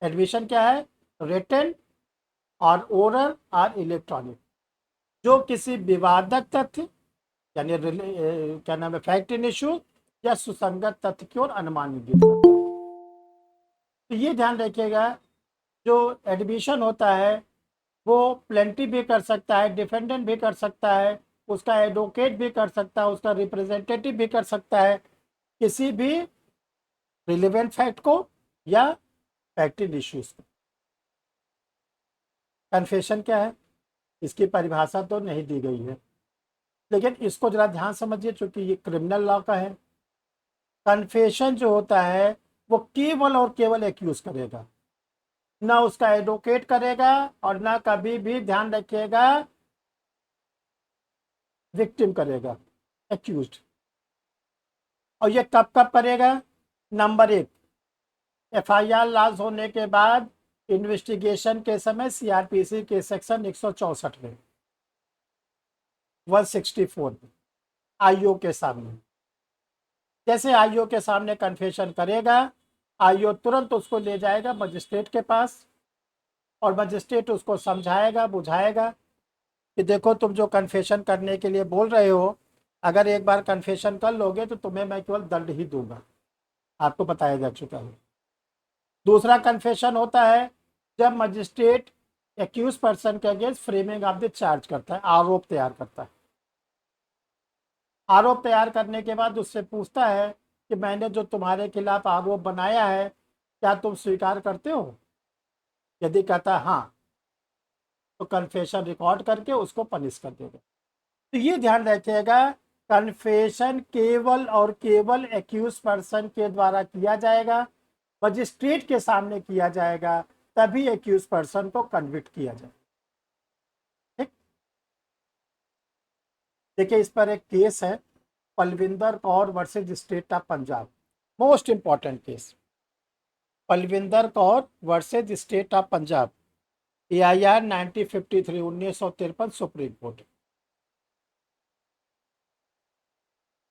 एडमिशन क्या है, रिटन और ओरल और इलेक्ट्रॉनिक, जो किसी विवादक तथ्य यानी क्या नाम है, फैक्ट इन इश्यू या सुसंगत तथ्य की ओर अनुमान इंगित करता है। तो ये ध्यान रखिएगा, जो एडमिशन होता है वो प्लेंटिफ भी कर सकता है, डिफेंडेंट भी कर सकता है, उसका एडवोकेट भी कर सकता है, उसका रिप्रेजेंटेटिव भी कर सकता है, किसी भी रिलेवेंट फैक्ट को या फैक्ट इन इश्यूज को। कन्फेशन क्या है, इसकी परिभाषा तो नहीं दी गई है, लेकिन इसको जरा ध्यान समझिए, चूंकि ये क्रिमिनल लॉ का है। कन्फेशन जो होता है वो केवल और केवल एक्यूज करेगा, ना उसका एडवोकेट करेगा और ना कभी भी, ध्यान रखिएगा, विक्टिम करेगा, एक्यूज्ड। और ये कब कब करेगा, नंबर 1, एफआईआर लॉन्च होने के बाद इन्वेस्टिगेशन के समय सीआरपीसी के सेक्शन 164 में, 164 में आईओ के सामने। जैसे आईओ के सामने कन्फेशन करेगा, आईओ तुरंत उसको ले जाएगा मजिस्ट्रेट के पास और मजिस्ट्रेट उसको समझाएगा, बुझाएगा कि देखो, तुम जो कन्फेशन करने के लिए बोल रहे हो, अगर एक बार कन्फेशन कर लोगे तो तुम्हें मैं केवल दंड ही दूंगा, आपको बताया जा चुका है। दूसरा कन्फेशन होता है जब मजिस्ट्रेट एक्यूज पर्सन के against framing of the charge करता है, आरोप तैयार करता है। आरोप तैयार करने के बाद उससे पूछता है कि मैंने जो तुम्हारे खिलाफ आरोप बनाया है क्या तुम स्वीकार करते हो। यदि कहता है हाँ, तो कन्फेशन रिकॉर्ड करके उसको पनिश कर देगा। तो ये ध्यान रखिएगा, कन्फेशन केवल और केवल एक्यूज पर्सन के द्वारा किया जाएगा, मजिस्ट्रेट के सामने किया जाएगा, तभी एक्यूज पर्सन को कन्विक्ट किया जाएगा। ठीक, देखिए इस पर एक केस है, Palvinder Kaur versus state of Punjab, most important case, Palvinder Kaur versus state of Punjab, AIR 1953, 1953, Supreme Court.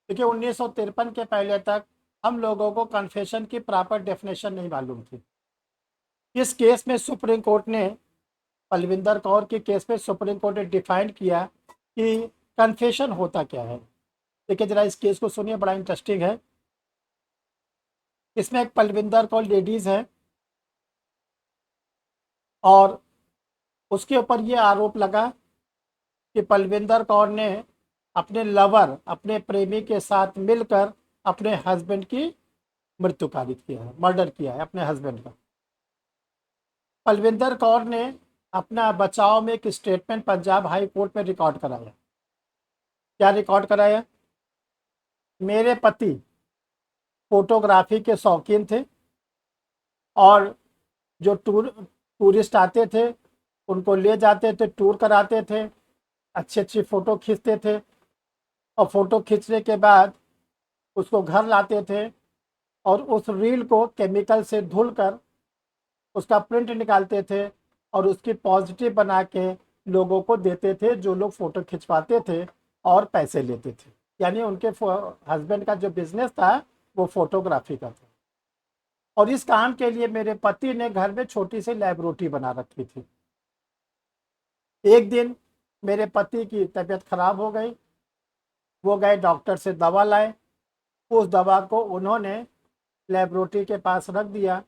देखिए 1953 के पहले तक हम लोगों को कन्फेशन की प्रॉपर डेफिनेशन नहीं मालूम थी। इस केस में सुप्रीम कोर्ट ने, पलविंदर कौर के केस में सुप्रीम कोर्ट ने डिफाइन किया कि कन्फेशन होता क्या है। देखिए जरा इस केस को सुनिए, बड़ा इंटरेस्टिंग है। इसमें एक पलविंदर कौर लेडीज है और उसके ऊपर ये आरोप लगा कि पलविंदर कौर ने अपने लवर, अपने प्रेमी के साथ मिलकर अपने हस्बैंड की मृत्यु कारित किया है, मर्डर किया है अपने हस्बैंड का। पलविंदर कौर ने अपना बचाव में एक स्टेटमेंट पंजाब हाई कोर्ट में रिकॉर्ड कराया। क्या रिकॉर्ड कराया? मेरे पति फोटोग्राफी के शौकीन थे और जो टूरिस्ट आते थे उनको ले जाते थे, टूर कराते थे, अच्छी अच्छी फ़ोटो खींचते थे और फ़ोटो खींचने के बाद उसको घर लाते थे और उस रील को केमिकल से धुलकर उसका प्रिंट निकालते थे और उसकी पॉजिटिव बना के लोगों को देते थे, जो लोग फ़ोटो खिंचवाते थे और पैसे लेते थे। यानी उनके हस्बैंड का जो बिजनेस था वो फोटोग्राफी का था। और इस काम के लिए मेरे पति ने घर में छोटी सी लैबोरेटरी बना रखी थी। एक दिन मेरे पति की तबीयत खराब हो गई, वो गए डॉक्टर से दवा लाए, उस दवा को उन्होंने लैबोरेटरी के पास रख दिया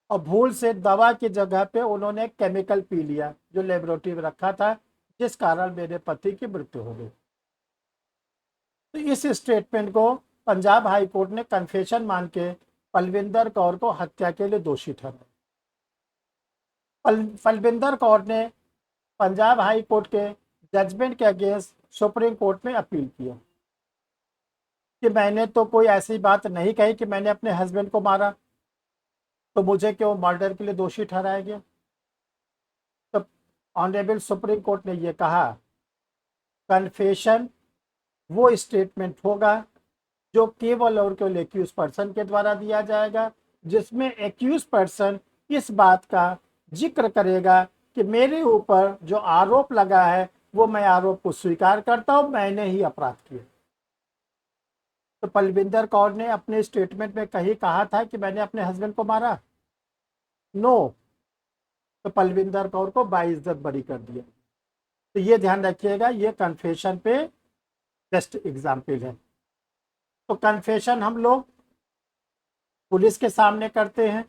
और भूल से दवा की जगह पे उन्होंने केमिकल पी लिया जो लेबोरेटरी में रखा था, जिस कारण मेरे पति की मृत्यु हो गई। तो इस स्टेटमेंट को पंजाब हाई कोर्ट ने कन्फेशन मान के पलविंदर कौर को हत्या के लिए दोषी ठहराया। पलविंदर कौर ने पंजाब हाई कोर्ट के जजमेंट के अगेंस्ट सुप्रीम कोर्ट में अपील किया कि मैंने तो कोई ऐसी बात नहीं कही कि मैंने अपने हस्बैंड को मारा, तो मुझे क्यों मर्डर के लिए दोषी ठहराया गया। तो ऑनरेबल सुप्रीम कोर्ट ने यह कहा, कन्फेशन वो स्टेटमेंट होगा जो केवल और केवल एक्यूज पर्सन के द्वारा दिया जाएगा, जिसमें एक्यूज पर्सन इस बात का जिक्र करेगा कि मेरे ऊपर जो आरोप लगा है वो मैं आरोप को स्वीकार करता हूं, मैंने ही अपराध किया। तो पलविंदर कौर ने अपने स्टेटमेंट में कहीं कहा था कि मैंने अपने हस्बैंड को मारा? नो। तो पलविंदर कौर को बाइज्जत बरी कर दिया। तो ये ध्यान रखिएगा, ये कन्फेशन पे बेस्ट एग्जाम्पल है। तो कन्फेशन हम लोग पुलिस के सामने करते हैं,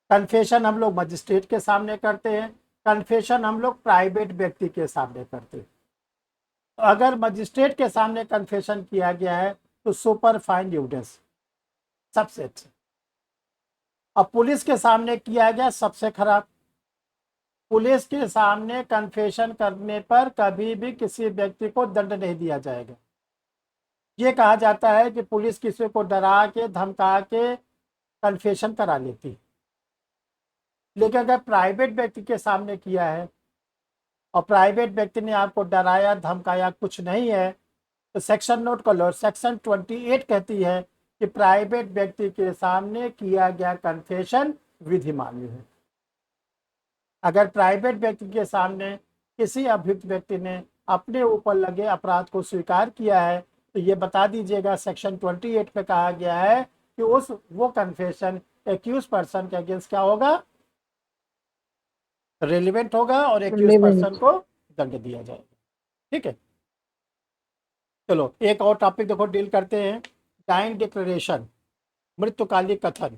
कन्फेशन हम लोग मजिस्ट्रेट के सामने करते हैं, कन्फेशन हम लोग प्राइवेट व्यक्ति के सामने करते हैं। तो अगर मजिस्ट्रेट के सामने कन्फेशन किया गया है तो सुपर फाइन एविडेंस, सबसे अच्छा। और पुलिस के सामने किया गया, सबसे खराब। पुलिस के सामने कन्फेशन करने पर कभी भी किसी व्यक्ति को दंड नहीं दिया जाएगा। ये कहा जाता है कि पुलिस किसी को डरा के धमका के कन्फेशन करा लेती, लेकिन अगर प्राइवेट व्यक्ति के सामने किया है और प्राइवेट व्यक्ति ने आपको डराया धमकाया कुछ नहीं है, तो सेक्शन नोट कर लो, सेक्शन 28 कहती है कि प्राइवेट व्यक्ति के सामने किया गया कन्फेशन विधि मान्य है। अगर प्राइवेट व्यक्ति के सामने किसी अभियुक्त व्यक्ति ने अपने ऊपर लगे अपराध को स्वीकार किया है, तो ये बता दीजिएगा सेक्शन 28 पे कहा गया है कि वो कन्फेशन एक्यूज पर्सन के अगेंस्ट क्या होगा, रेलिवेंट होगा और एक्यूज पर्सन को दंड दिया जाएगा। ठीक है, चलो एक और टॉपिक देखो डील करते हैं, डाइंग डिक्लेरेशन, मृत्युकालिक कथन।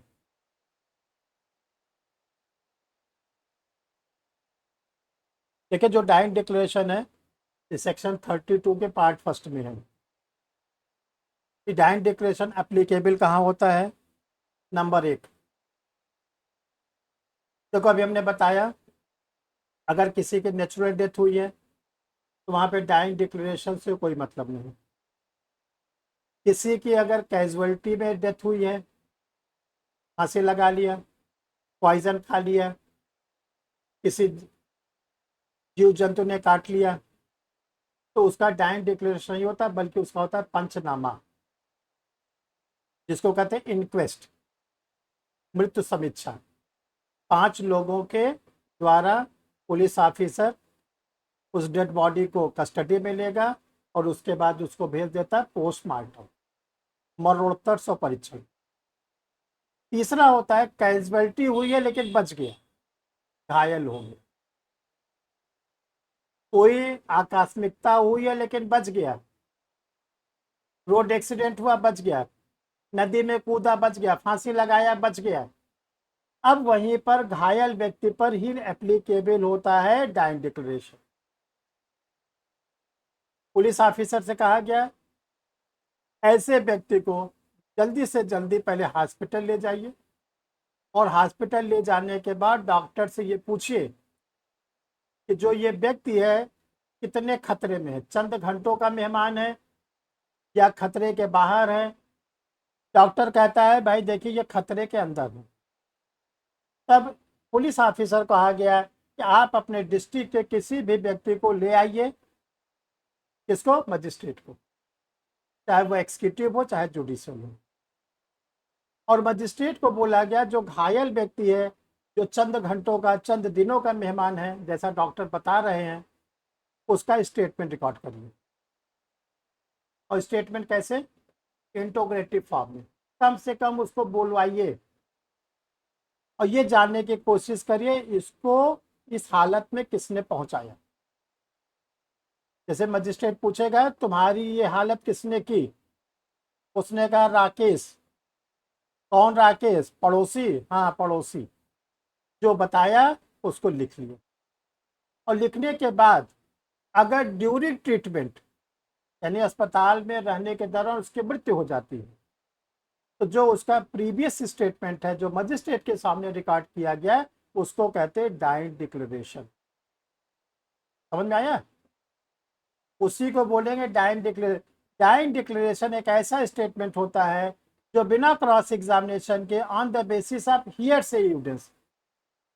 देखिए जो डाइंग डिक्लेरेशन है सेक्शन 32 के पार्ट फर्स्ट में है। डाइंग डिक्लेरेशन एप्लीकेबल कहाँ होता है? नंबर 1, देखो अभी हमने बताया अगर किसी की नेचुरल डेथ हुई है तो वहाँ पे डाइंग डिक्लेरेशन से कोई मतलब नहीं। किसी की अगर कैजुअलिटी में डेथ हुई है फांसी लगा लिया, पॉइजन खा लिया, किसी जीव जंतु ने काट लिया, तो उसका डाइंग डिक्लेरेशन नहीं होता, बल्कि उसका होता है पंचनामा, जिसको कहते हैं इनक्वेस्ट, मृत्यु समीक्षा। 5 लोगों के द्वारा पुलिस ऑफिसर उस डेड बॉडी को कस्टडी में लेगा और उसके बाद उसको भेज देता है पोस्टमार्टम, मरणोत्तर शव परीक्षण। तीसरा होता है कैजुअलिटी हुई है लेकिन बच गया, घायल हो गया। कोई आकस्मिकता हुई है लेकिन बच गया, रोड एक्सीडेंट हुआ बच गया, नदी में कूदा बच गया, फांसी लगाया बच गया। अब वहीं पर घायल व्यक्ति पर ही एप्लीकेबल होता है डाइंग डिक्लेरेशन। पुलिस ऑफिसर से कहा गया ऐसे व्यक्ति को जल्दी से जल्दी पहले हॉस्पिटल ले जाइए, और हॉस्पिटल ले जाने के बाद डॉक्टर से ये पूछिए कि जो ये व्यक्ति है कितने खतरे में है, चंद घंटों का मेहमान है या खतरे के बाहर है। डॉक्टर कहता है भाई देखिए ये खतरे के अंदर है। तब पुलिस ऑफिसर को कहा गया कि आप अपने डिस्ट्रिक्ट के किसी भी व्यक्ति को ले आइए, किसको, मजिस्ट्रेट को, चाहे वो एग्जीक्यूटिव हो चाहे जुडिशियल हो। और मजिस्ट्रेट को बोला गया जो घायल व्यक्ति है, जो चंद घंटों का चंद दिनों का मेहमान है, जैसा डॉक्टर बता रहे हैं, उसका स्टेटमेंट रिकॉर्ड करिए। और स्टेटमेंट कैसे, इंटोग्रेटिव फॉर्म में, कम से कम उसको बोलवाइए और ये जानने की कोशिश करिए इसको इस हालत में किसने पहुंचाया। जैसे मजिस्ट्रेट पूछेगा तुम्हारी ये हालत किसने की, उसने कहा राकेश। कौन राकेश, पड़ोसी, हाँ पड़ोसी। जो बताया उसको लिख लिया। और लिखने के बाद अगर ड्यूरिंग ट्रीटमेंट यानी अस्पताल में रहने के दौरान उसकी मृत्यु हो जाती है, तो जो उसका प्रीवियस स्टेटमेंट है जो मजिस्ट्रेट के सामने रिकॉर्ड किया गया है, उसको कहते हैं डाइंग डिक्लेरेशन। समझ में आया? उसी को बोलेंगे डाइंग डिक्लेरेशन। डाइंग डिक्लेरेशन एक ऐसा स्टेटमेंट होता है जो बिना क्रॉस एग्जामिनेशन के on the basis of here से एविडेंस,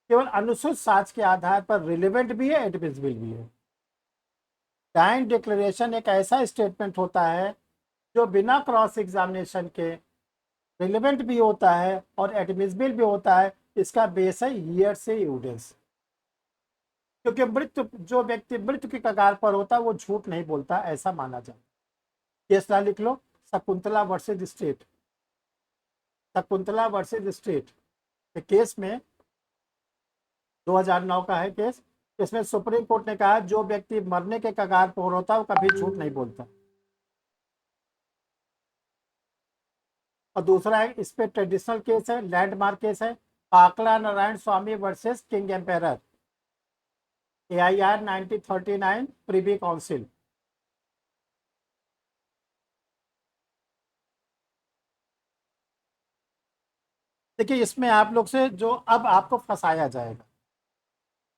केवल अनुसूचित साक्ष्य के आधार पर रिलेवेंट भी है, एडमिसिबल भी है। डाइंग डिक्लेरेशन एक ऐसा स्टेटमेंट होता है जो बिना क्रॉस एग्जामिनेशन के रिलेवेंट भी होता है और एडमिसिबल भी होता है। इसका बेस है हियर से एविडेंस, क्योंकि मृत्यु, जो व्यक्ति मृत्यु की कगार पर होता है वो झूठ नहीं बोलता, ऐसा माना जाता है। केस ला लिख लो, Shakuntala versus state. Shakuntala versus state case में 2009 का है केस। इसमें सुप्रीम कोर्ट ने कहा जो व्यक्ति मरने के कगार पर होता है वो कभी झूठ नहीं बोलता। और दूसरा है, इस पे ट्रेडिशनल केस है, लैंडमार्क केस है, Pakala Narayana Swami versus King Emperor, AIR 1939 Privy Council. देखिए इसमें आप लोग से जो अब आपको फंसाया जाएगा,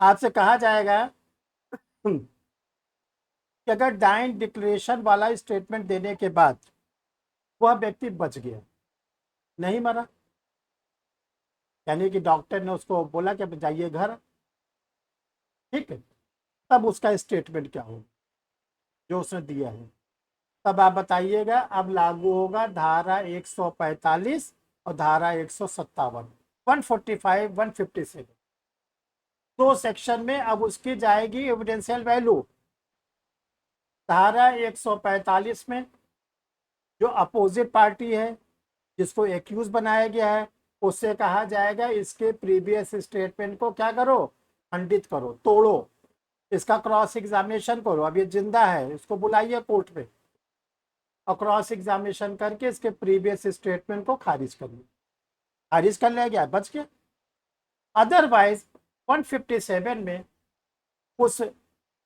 आपसे कहा जाएगा कि अगर डाइंग डिक्लेरेशन वाला स्टेटमेंट देने के बाद वह व्यक्ति बच गया, नहीं मरा, यानी कि डॉक्टर ने उसको बोला कि अब जाइए घर, ठीक है, तब उसका स्टेटमेंट क्या होगा जो उसने दिया है। तब आप बताइएगा, अब लागू होगा धारा 145 और धारा 157, 145, 157, दो सेक्शन में अब उसकी जाएगी एविडेंशियल वैल्यू। धारा 145 में जो अपोजिट पार्टी है जिसको एक्यूज बनाया गया है, उससे कहा जाएगा इसके प्रीवियस स्टेटमेंट को क्या करो, खंडित करो, तोड़ो, इसका क्रॉस एग्जामिनेशन करो। अब ये जिंदा है, इसको बुलाइए कोर्ट में और क्रॉस एग्जामिनेशन करके इसके प्रीवियस स्टेटमेंट को खारिज करिए। खारिज कर लिया गया, बच गया। अदरवाइज 157 में उस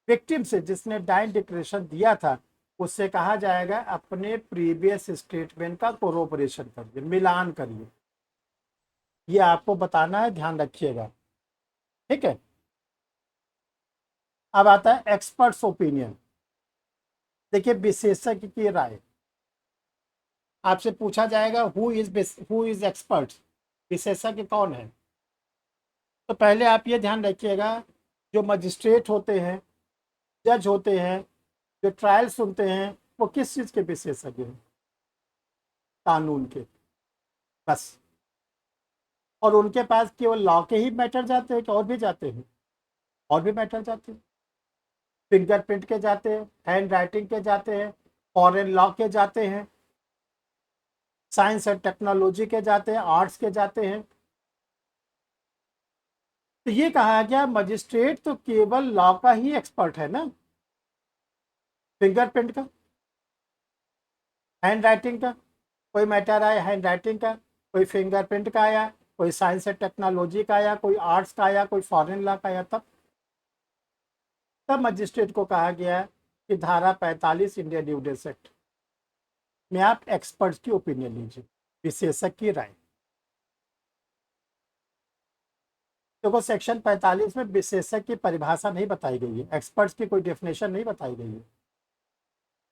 विक्टिम से जिसने डाइंग डिक्लेरेशन दिया था उससे कहा जाएगा अपने प्रीवियस स्टेटमेंट का कोरोबरेशन करिए, मिलान करिए। ये आपको बताना है, ध्यान रखिएगा, ठीक है। अब आता है एक्सपर्ट्स ओपिनियन। देखिए विशेषज्ञ की राय, आपसे पूछा जाएगा हु इज एक्सपर्ट, विशेषज्ञ कौन है? तो पहले आप ये ध्यान रखिएगा, जो मजिस्ट्रेट होते हैं, जज होते हैं, जो ट्रायल सुनते हैं, वो किस चीज़ के विशेषज्ञ हैं? कानून के, बस। और उनके पास केवल लॉ के ही मैटर जाते हैं कि और भी जाते हैं? और भी मैटर जाते हैं। फिंगरप्रिंट के जाते हैं, हैंड राइटिंग के जाते हैं, फॉरेन लॉ के जाते हैं, साइंस एंड टेक्नोलॉजी के जाते हैं, आर्ट्स के जाते हैं। तो ये कहा गया मजिस्ट्रेट तो केवल लॉ का ही एक्सपर्ट है ना, फिंगरप्रिंट का, हैंड राइटिंग का, कोई मैटर आया हैंड राइटिंग का, कोई फिंगरप्रिंट का आया, कोई साइंस एंड टेक्नोलॉजी का आया, कोई आर्ट्स का आया, कोई फॉरेन लॉ का आया, तब मजिस्ट्रेट को कहा गया कि धारा 45 इंडियन एविडेंस एक्ट में आप एक्सपर्ट्स की ओपिनियन लीजिए, विशेषज्ञ की राय। देखो सेक्शन 45 में विशेषज्ञ की परिभाषा नहीं बताई गई है, एक्सपर्ट्स की कोई डेफिनेशन नहीं बताई गई है।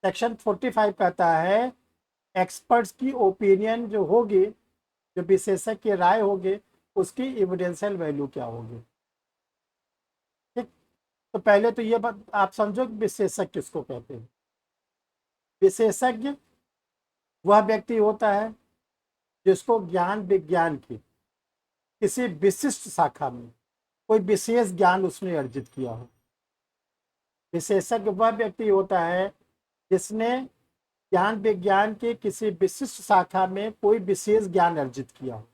सेक्शन 45 कहता है एक्सपर्ट्स की ओपिनियन जो होगी, जो विशेषज्ञ की राय होगी, उसकी एविडेंशियल वैल्यू क्या होगी। ठीक, तो पहले तो ये आप समझो कि विशेषज्ञ किसको कहते हैं। विशेषज्ञ वह व्यक्ति होता है जिसको ज्ञान विज्ञान की किसी विशिष्ट शाखा में कोई विशेष ज्ञान उसने अर्जित किया हो। विशेषज्ञ वह व्यक्ति होता है जिसने ज्ञान विज्ञान की किसी विशिष्ट शाखा में कोई विशेष ज्ञान अर्जित किया हो।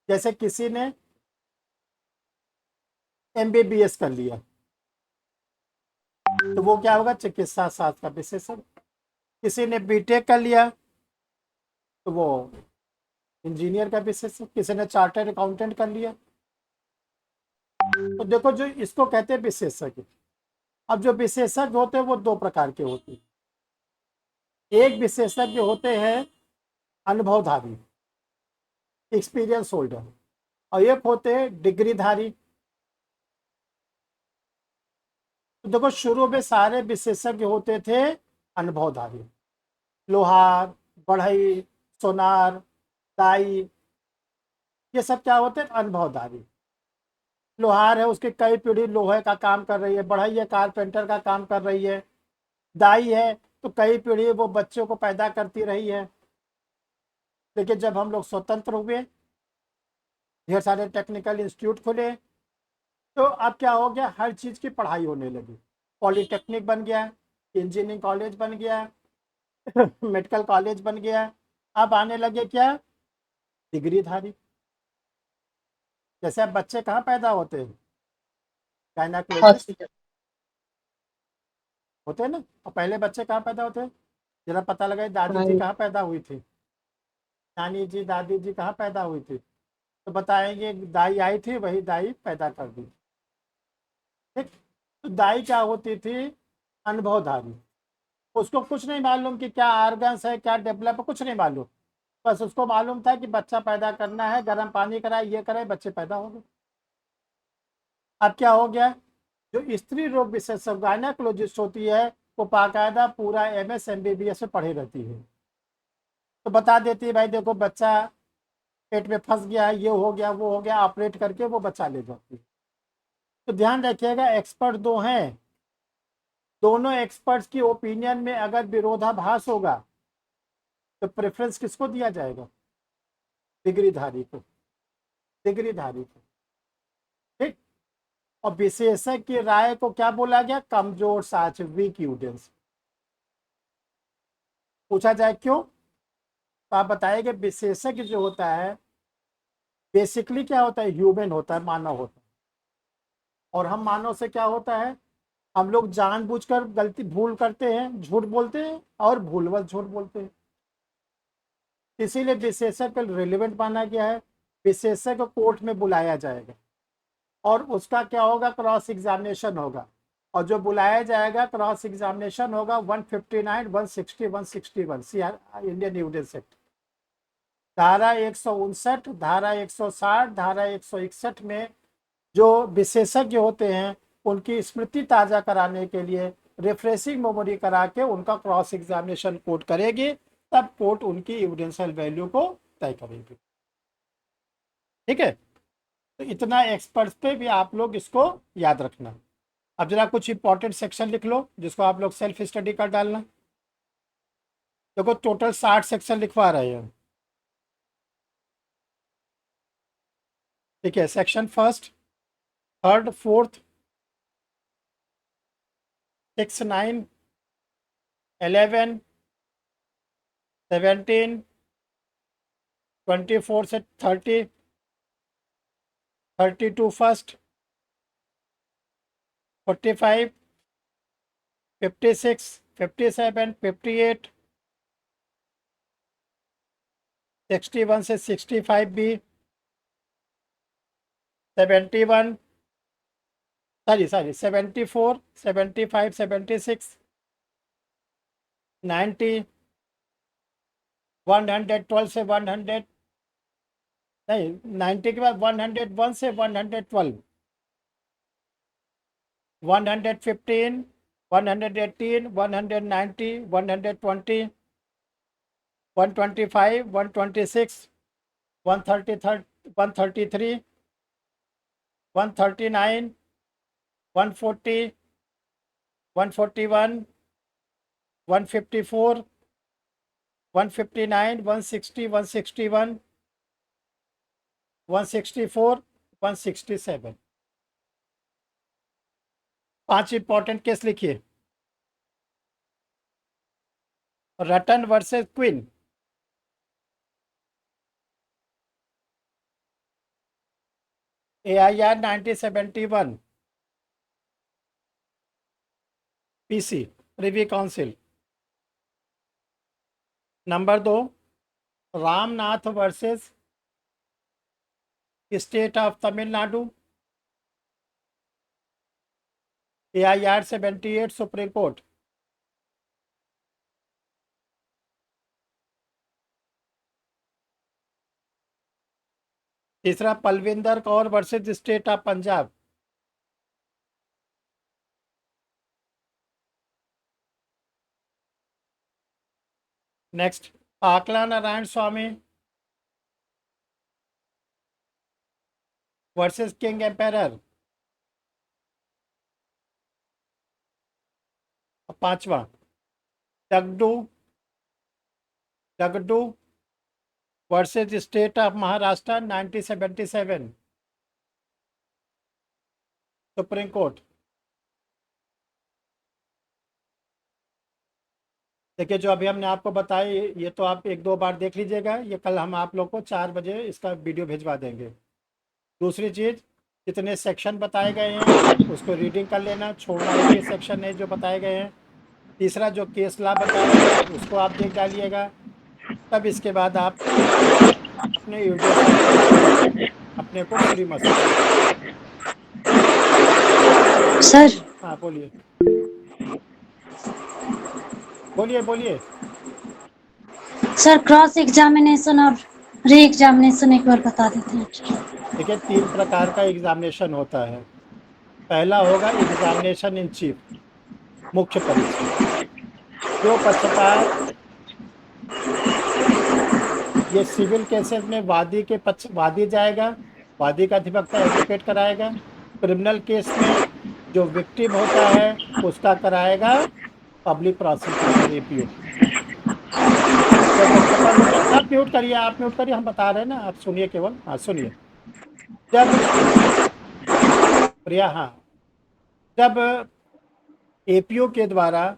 जैसे किसी ने MBBS कर लिया तो वो क्या होगा, चिकित्सा शास्त्र का विशेषज्ञ। किसी ने BTech कर लिया तो वो इंजीनियर का विशेषज्ञ। किसी ने चार्टर्ड अकाउंटेंट कर लिया। तो देखो जो इसको कहते हैं विशेषज्ञ। अब जो विशेषज्ञ होते हैं वो दो प्रकार के होते हैं। एक विशेषज्ञ होते हैं अनुभवधारी, एक्सपीरियंस होल्डर, और एक होते हैं डिग्रीधारी। तो देखो शुरू में सारे विशेषज्ञ होते थे अनुभवधारी, लोहार, बढ़ई, सोनार, दाई, ये सब क्या होते हैं, अनुभवधारी। लोहार है, उसकी कई पीढ़ी लोहे का काम कर रही है। बढ़ई है, कारपेंटर का काम कर रही है। दाई है तो कई पीढ़ी वो बच्चों को पैदा करती रही है। लेकिन जब हम लोग स्वतंत्र हुए, ढेर सारे टेक्निकल इंस्टीट्यूट खुले, तो अब क्या हो गया, हर चीज़ की पढ़ाई होने लगी। पॉलिटेक्निक बन गया, इंजीनियरिंग कॉलेज बन गया, मेडिकल कॉलेज बन गया। अब आने लगे क्या, डिग्रीधारी। जैसे अब बच्चे कहाँ पैदा होते हैं, गायनाकोलॉजिस्ट हॉस्पिटल। होते हैं ना। और पहले बच्चे कहाँ पैदा होते हैं, जरा पता लगाए, दादी जी कहाँ पैदा हुई थी, नानी जी दादी जी कहाँ पैदा हुई थी, तो बताएंगे दाई आई थी, वही दाई पैदा कर दी। ठीक, तो दाई क्या होती थी, अनुभवधारी। उसको कुछ नहीं मालूम कि क्या ऑर्गन्स है, क्या डेवलप है, कुछ नहीं मालूम। बस उसको मालूम था कि बच्चा पैदा करना है, गर्म पानी कराए, ये कराए, बच्चे पैदा हो गए। अब क्या हो गया, जो स्त्री रोग विशेषज्ञ गायनेकोलॉजिस्ट होती है, वो बाकायदा पूरा MS MBBS में पढ़ी रहती है। तो बता देती है भाई देखो बच्चा पेट में फंस गया है, ये हो गया, वो हो गया, ऑपरेट करके वो बचा ले जाती है। तो ध्यान रखिएगा, एक्सपर्ट दो हैं। दोनों एक्सपर्ट्स की ओपिनियन में अगर विरोधाभास होगा तो प्रेफरेंस किसको दिया जाएगा, डिग्रीधारी को, डिग्रीधारी को। ठीक, और विशेषज्ञ की राय को क्या बोला गया, कमजोर साक्ष्य, वीक एविडेंस। पूछा जाए क्यों, तो आप बताइए। विशेषज्ञ जो होता है बेसिकली क्या होता है, ह्यूमन होता है, मानव होता है। और हम मानव से क्या होता है, हम लोग जानबूझकर गलती भूल करते हैं, झूठ बोलते हैं और भूलवश झूठ बोलते हैं। इसीलिए विशेषज्ञ रिलेवेंट माना गया है। विशेषज्ञ को कोर्ट में बुलाया जाएगा और उसका क्या होगा, क्रॉस एग्जामिनेशन होगा। और जो बुलाया जाएगा क्रॉस एग्जामिनेशन होगा 159, 160, 161 इंडियन एविडेंस एक्ट, धारा 159, धारा 160, धारा 161 में जो विशेषज्ञ होते हैं उनकी स्मृति ताज़ा कराने के लिए रिफ्रेशिंग मेमोरी करा के उनका क्रॉस एग्जामिनेशन कोर्ट करेगी, तब कोर्ट उनकी एविडेंशियल वैल्यू को तय करेगी। ठीक है, तो इतना एक्सपर्ट्स पे भी आप लोग इसको याद रखना। अब जरा कुछ इंपॉर्टेंट सेक्शन लिख लो जिसको आप लोग सेल्फ स्टडी कर डालना। देखो टोटल 60 सेक्शन लिखवा रहे हैं। ठीक है, सेक्शन फर्स्ट, थर्ड, फोर्थ, 6, 9, 11, 17, 24 से 30, 32 फर्स्ट, 45, 56, 57, 58, 61 से 65 भी, 71, सॉरी 74, 75, 76, 90, 112 से 100, नहीं 90 के बाद 101 से 112, 115, 118, 190, 120, 125, 126, 133, 139, 140, 141, 154, 159, 160, 161, 164, 167। 5 इंपॉर्टेंट केस लिखिए। Ratten versus Queen, AIR 1971, PC, Privy Council. Number 2, Ramnath versus State of Tamil Nadu, AIR 78, Supreme Court. तीसरा, Palvinder Kaur versus State of Punjab, next, Akala Narayana Swami versus King Emperor. पांचवा, Jagdu Jagdu versus State of Maharashtra 1977, Supreme Court. देखिए जो अभी हमने आपको बताया ये तो आप 1-2 बार देख लीजिएगा, ये कल हम आप लोग को 4 बजे इसका वीडियो भिजवा देंगे। दूसरी चीज़, जितने सेक्शन बताए गए हैं उसको रीडिंग कर लेना, छोड़ना एक भी सेक्शन नहीं जो बताए गए हैं। तीसरा, जो केस लॉ बताया गया उसको आप देख डालिएगा। तब इसके बाद आप अपने यूडियो अपने को फ्री महसूस। सर हाँ बोलिए बोलिए बोलिए। सर क्रॉस एग्जामिनेशन और री एग्जामिनेशन एक बार बता देते हैं। देखिए 3 प्रकार का एग्जामिनेशन होता है। पहला होगा एग्जामिनेशन इन चीफ, मुख्य परीक्षा। जो पक्षकार, ये सिविल केसेस में वादी के पक्ष वादी जाएगा, वादी का अधिवक्ता एडवोकेट कराएगा। क्रिमिनल केस में जो विक्टिम होता है उसका कराएगा पब्लिक प्रोसिक्यूटर, APO। आप म्यूट करिए, आप म्यूट करिए, हम बता रहे हैं ना, आप सुनिए केवल। हाँ सुनिए। जब प्रिया, हाँ, जब APO के द्वारा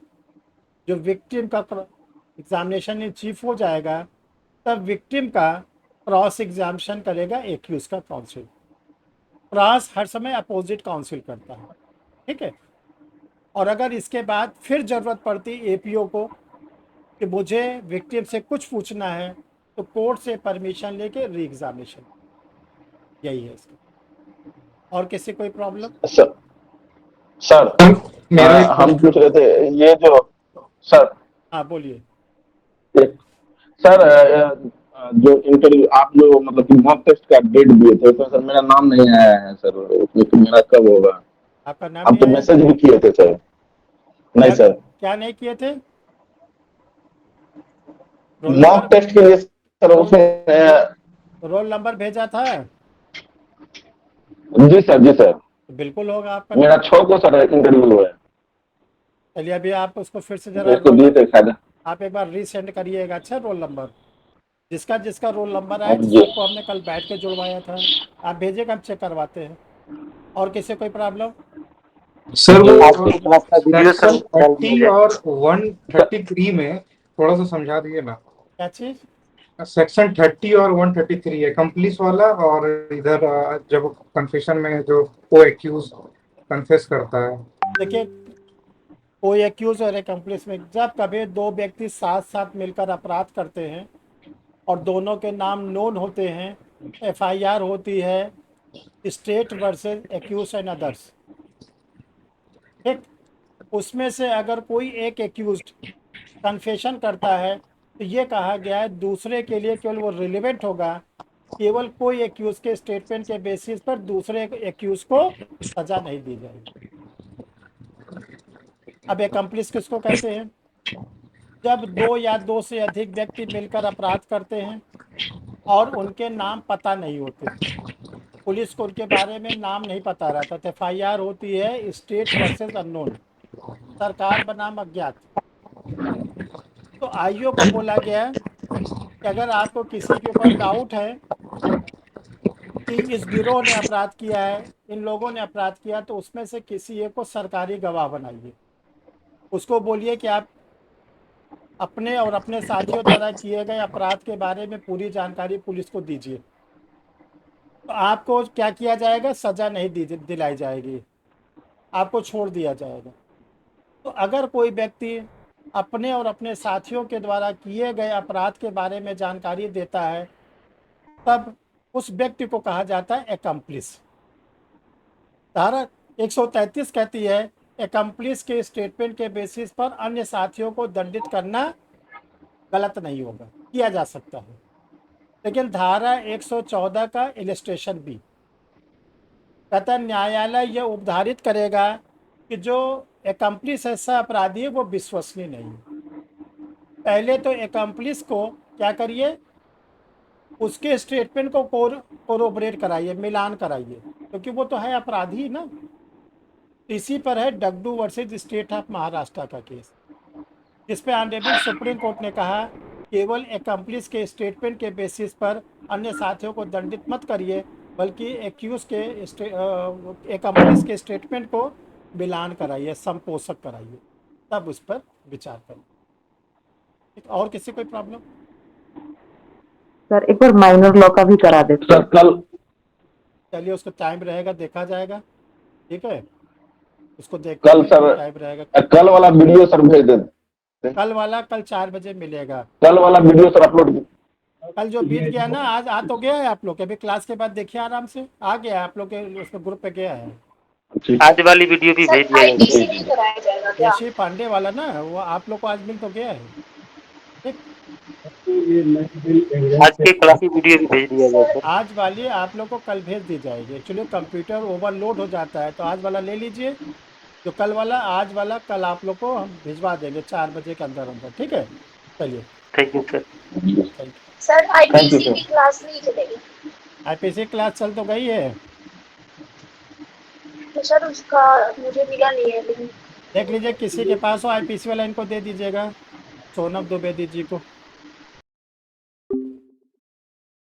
जो विक्टिम का एग्जामिनेशन इन चीफ हो जाएगा, तब विक्टिम का क्रॉस एग्जामिनेशन करेगा एक्यूज का काउंसिल। क्रॉस हर समय अपोजिट काउंसिल करता है, ठीक है। और अगर इसके बाद फिर जरूरत पड़ती APO को कि मुझे विक्टिम से कुछ पूछना है, तो कोर्ट से परमिशन लेके री एग्जामिनेशन। यही है इसका। और किसी कोई प्रॉब्लम? सर सर मेरा एक हम पूछ रहे थे ये जो सर हाँ बोलिए। सर जो इंटरव्यू आप जो मतलब कि मॉक टेस्ट का डेट दिए थे उसमें सर मेरा नाम नहीं आया है सर, उसमें तो मेरा कब होगा? आपका नाम आप नहीं तो आया? मैसेज भी किए थे सर। नहीं सर, क्या नहीं किए थे? रोल मॉक नंबर, टेस्ट के लिए सर उसमें रोल नंबर भेजा था? जी सर, जी सर। बिल्कुल होगा आपका मेरा नाम। 6 को सर इंटरव्यू है। चलिए अभी आप उसको फिर से जरा इसको दिए थे शायद। आप एक बार रीसेंड करिएगा, अच्छा रोल नंबर जिसका जिसका रोल नंबर हाँ आया जी। सबको हमने कल बैठ के जुड़वाया था, आप भेजिएगा हम चेक करवाते हैं। और किसी कोई प्रॉब्लम? सर जी। वो क्लास का वीडियो सर सेक्शन डाल 30 दीजिए। और 133 में थोड़ा सा समझा दिए ना। क्या चीज़? सेक्शन 30 और 133 है कंप्लीस वाला, और इधर जब कन्फेशन में जो को एक्यूज कन्फेस करता है। देखिए कोई एक्यूज और एक्म्प्लिस में जब कभी दो व्यक्ति साथ साथ मिलकर अपराध करते हैं और दोनों के नाम नोन होते हैं, एफआईआर होती है state versus accused and others, ठीक। उसमें से अगर कोई एक एक्यूज्ड कन्फेशन करता है तो ये कहा गया है दूसरे के लिए केवल वो रिलेवेंट होगा, केवल कोई एक्यूज के स्टेटमेंट के बेसिस पर दूसरे एक्यूज को सजा नहीं दी जाएगी। अब एक्म्प्लिस किसको कहते हैं? जब दो या दो से अधिक व्यक्ति मिलकर अपराध करते हैं और उनके नाम पता नहीं होते, पुलिस को उनके बारे में नाम नहीं पता रहता, तो एफआईआर होती है स्टेट वर्सेस अननोन, सरकार बनाम अज्ञात। तो आईओ को बोला गया कि अगर आपको किसी के ऊपर डाउट है कि इस गिरोह ने अपराध किया है, इन लोगों ने अपराध किया, तो उसमें से किसी एक को सरकारी गवाह बनाइए। उसको बोलिए कि आप अपने और अपने साथियों द्वारा किए गए अपराध के बारे में पूरी जानकारी पुलिस को दीजिए, तो आपको क्या किया जाएगा? सजा नहीं दिलाई जाएगी, आपको छोड़ दिया जाएगा। तो अगर कोई व्यक्ति अपने और अपने साथियों के द्वारा किए गए अपराध के बारे में जानकारी देता है तब उस व्यक्ति को कहा जाता है एक्म्प्लिस। धारा 133 कहती है एक्म्प्लिस के स्टेटमेंट के बेसिस पर अन्य साथियों को दंडित करना गलत नहीं होगा, किया जा सकता है। लेकिन धारा 114 का इलस्ट्रेशन बी कहता है न्यायालय यह उपधारित करेगा कि जो एक्म्प्लिस ऐसा अपराधी है वो विश्वसनीय नहीं है। पहले तो एक्म्प्लिस को क्या करिए? उसके स्टेटमेंट को कोरोबरेट कराइए, मिलान कराइए, क्योंकि वो तो है अपराधी ना। इसी पर है डगडू वर्सेज स्टेट ऑफ महाराष्ट्र का केस, जिसपे ऑनरेबल सुप्रीम कोर्ट ने कहा केवल एक्म्प्लिस के स्टेटमेंट के बेसिस पर अन्य साथियों को दंडित मत करिए, बल्कि एक्यूज के एक्म्प्लिस के स्टेटमेंट को मिलान कराइए, संपोषक कराइए, तब उस पर विचार करिए। और किसी कोई प्रॉब्लम? सर एक बार माइनर लॉ का भी करा देते। सर कल चलिए उसको टाइम रहेगा देखा जाएगा, ठीक है, उसको देख कल सर टाइम रहेगा। कल वाला वीडियो सर भेज दे। कल वाला कल 4 बजे मिलेगा। कल वाला वीडियो सर अपलोड। कल जो बीत गया ना, आज आ तो गया है आप लोग के, अभी क्लास के बाद देखिए आराम से आ गया है आप लोग के उसमें ग्रुप पे गया है। आज वाली वीडियो भी भेज दिया जाएगा। यशी पांडे वाला ना, वो आप लोग को आज मिल तो गया है, ठीक। आज के क्लास की वीडियो भी भेज दिया जाएगा। आज वाली आप लोग को कल भेज दी जाएगी। एक्चुअली कंप्यूटर ओवरलोड हो जाता है, तो आज वाला ले लीजिए, जो कल वाला आज वाला कल आप लोग को हम भिजवा देंगे 4 बजे के अंदर अंदर, ठीक है। चलिए thank you sir. Thank you. Sir IPC की क्लास नहीं चलेगी? आईपीसी क्लास चल तो गई है, तो सर उसका मुझे मिला नहीं है, लेकिन देख लीजिए किसी के पास हो आईपीसी वाला, इनको दे दीजिएगा, सोनम द्विवेदी जी को।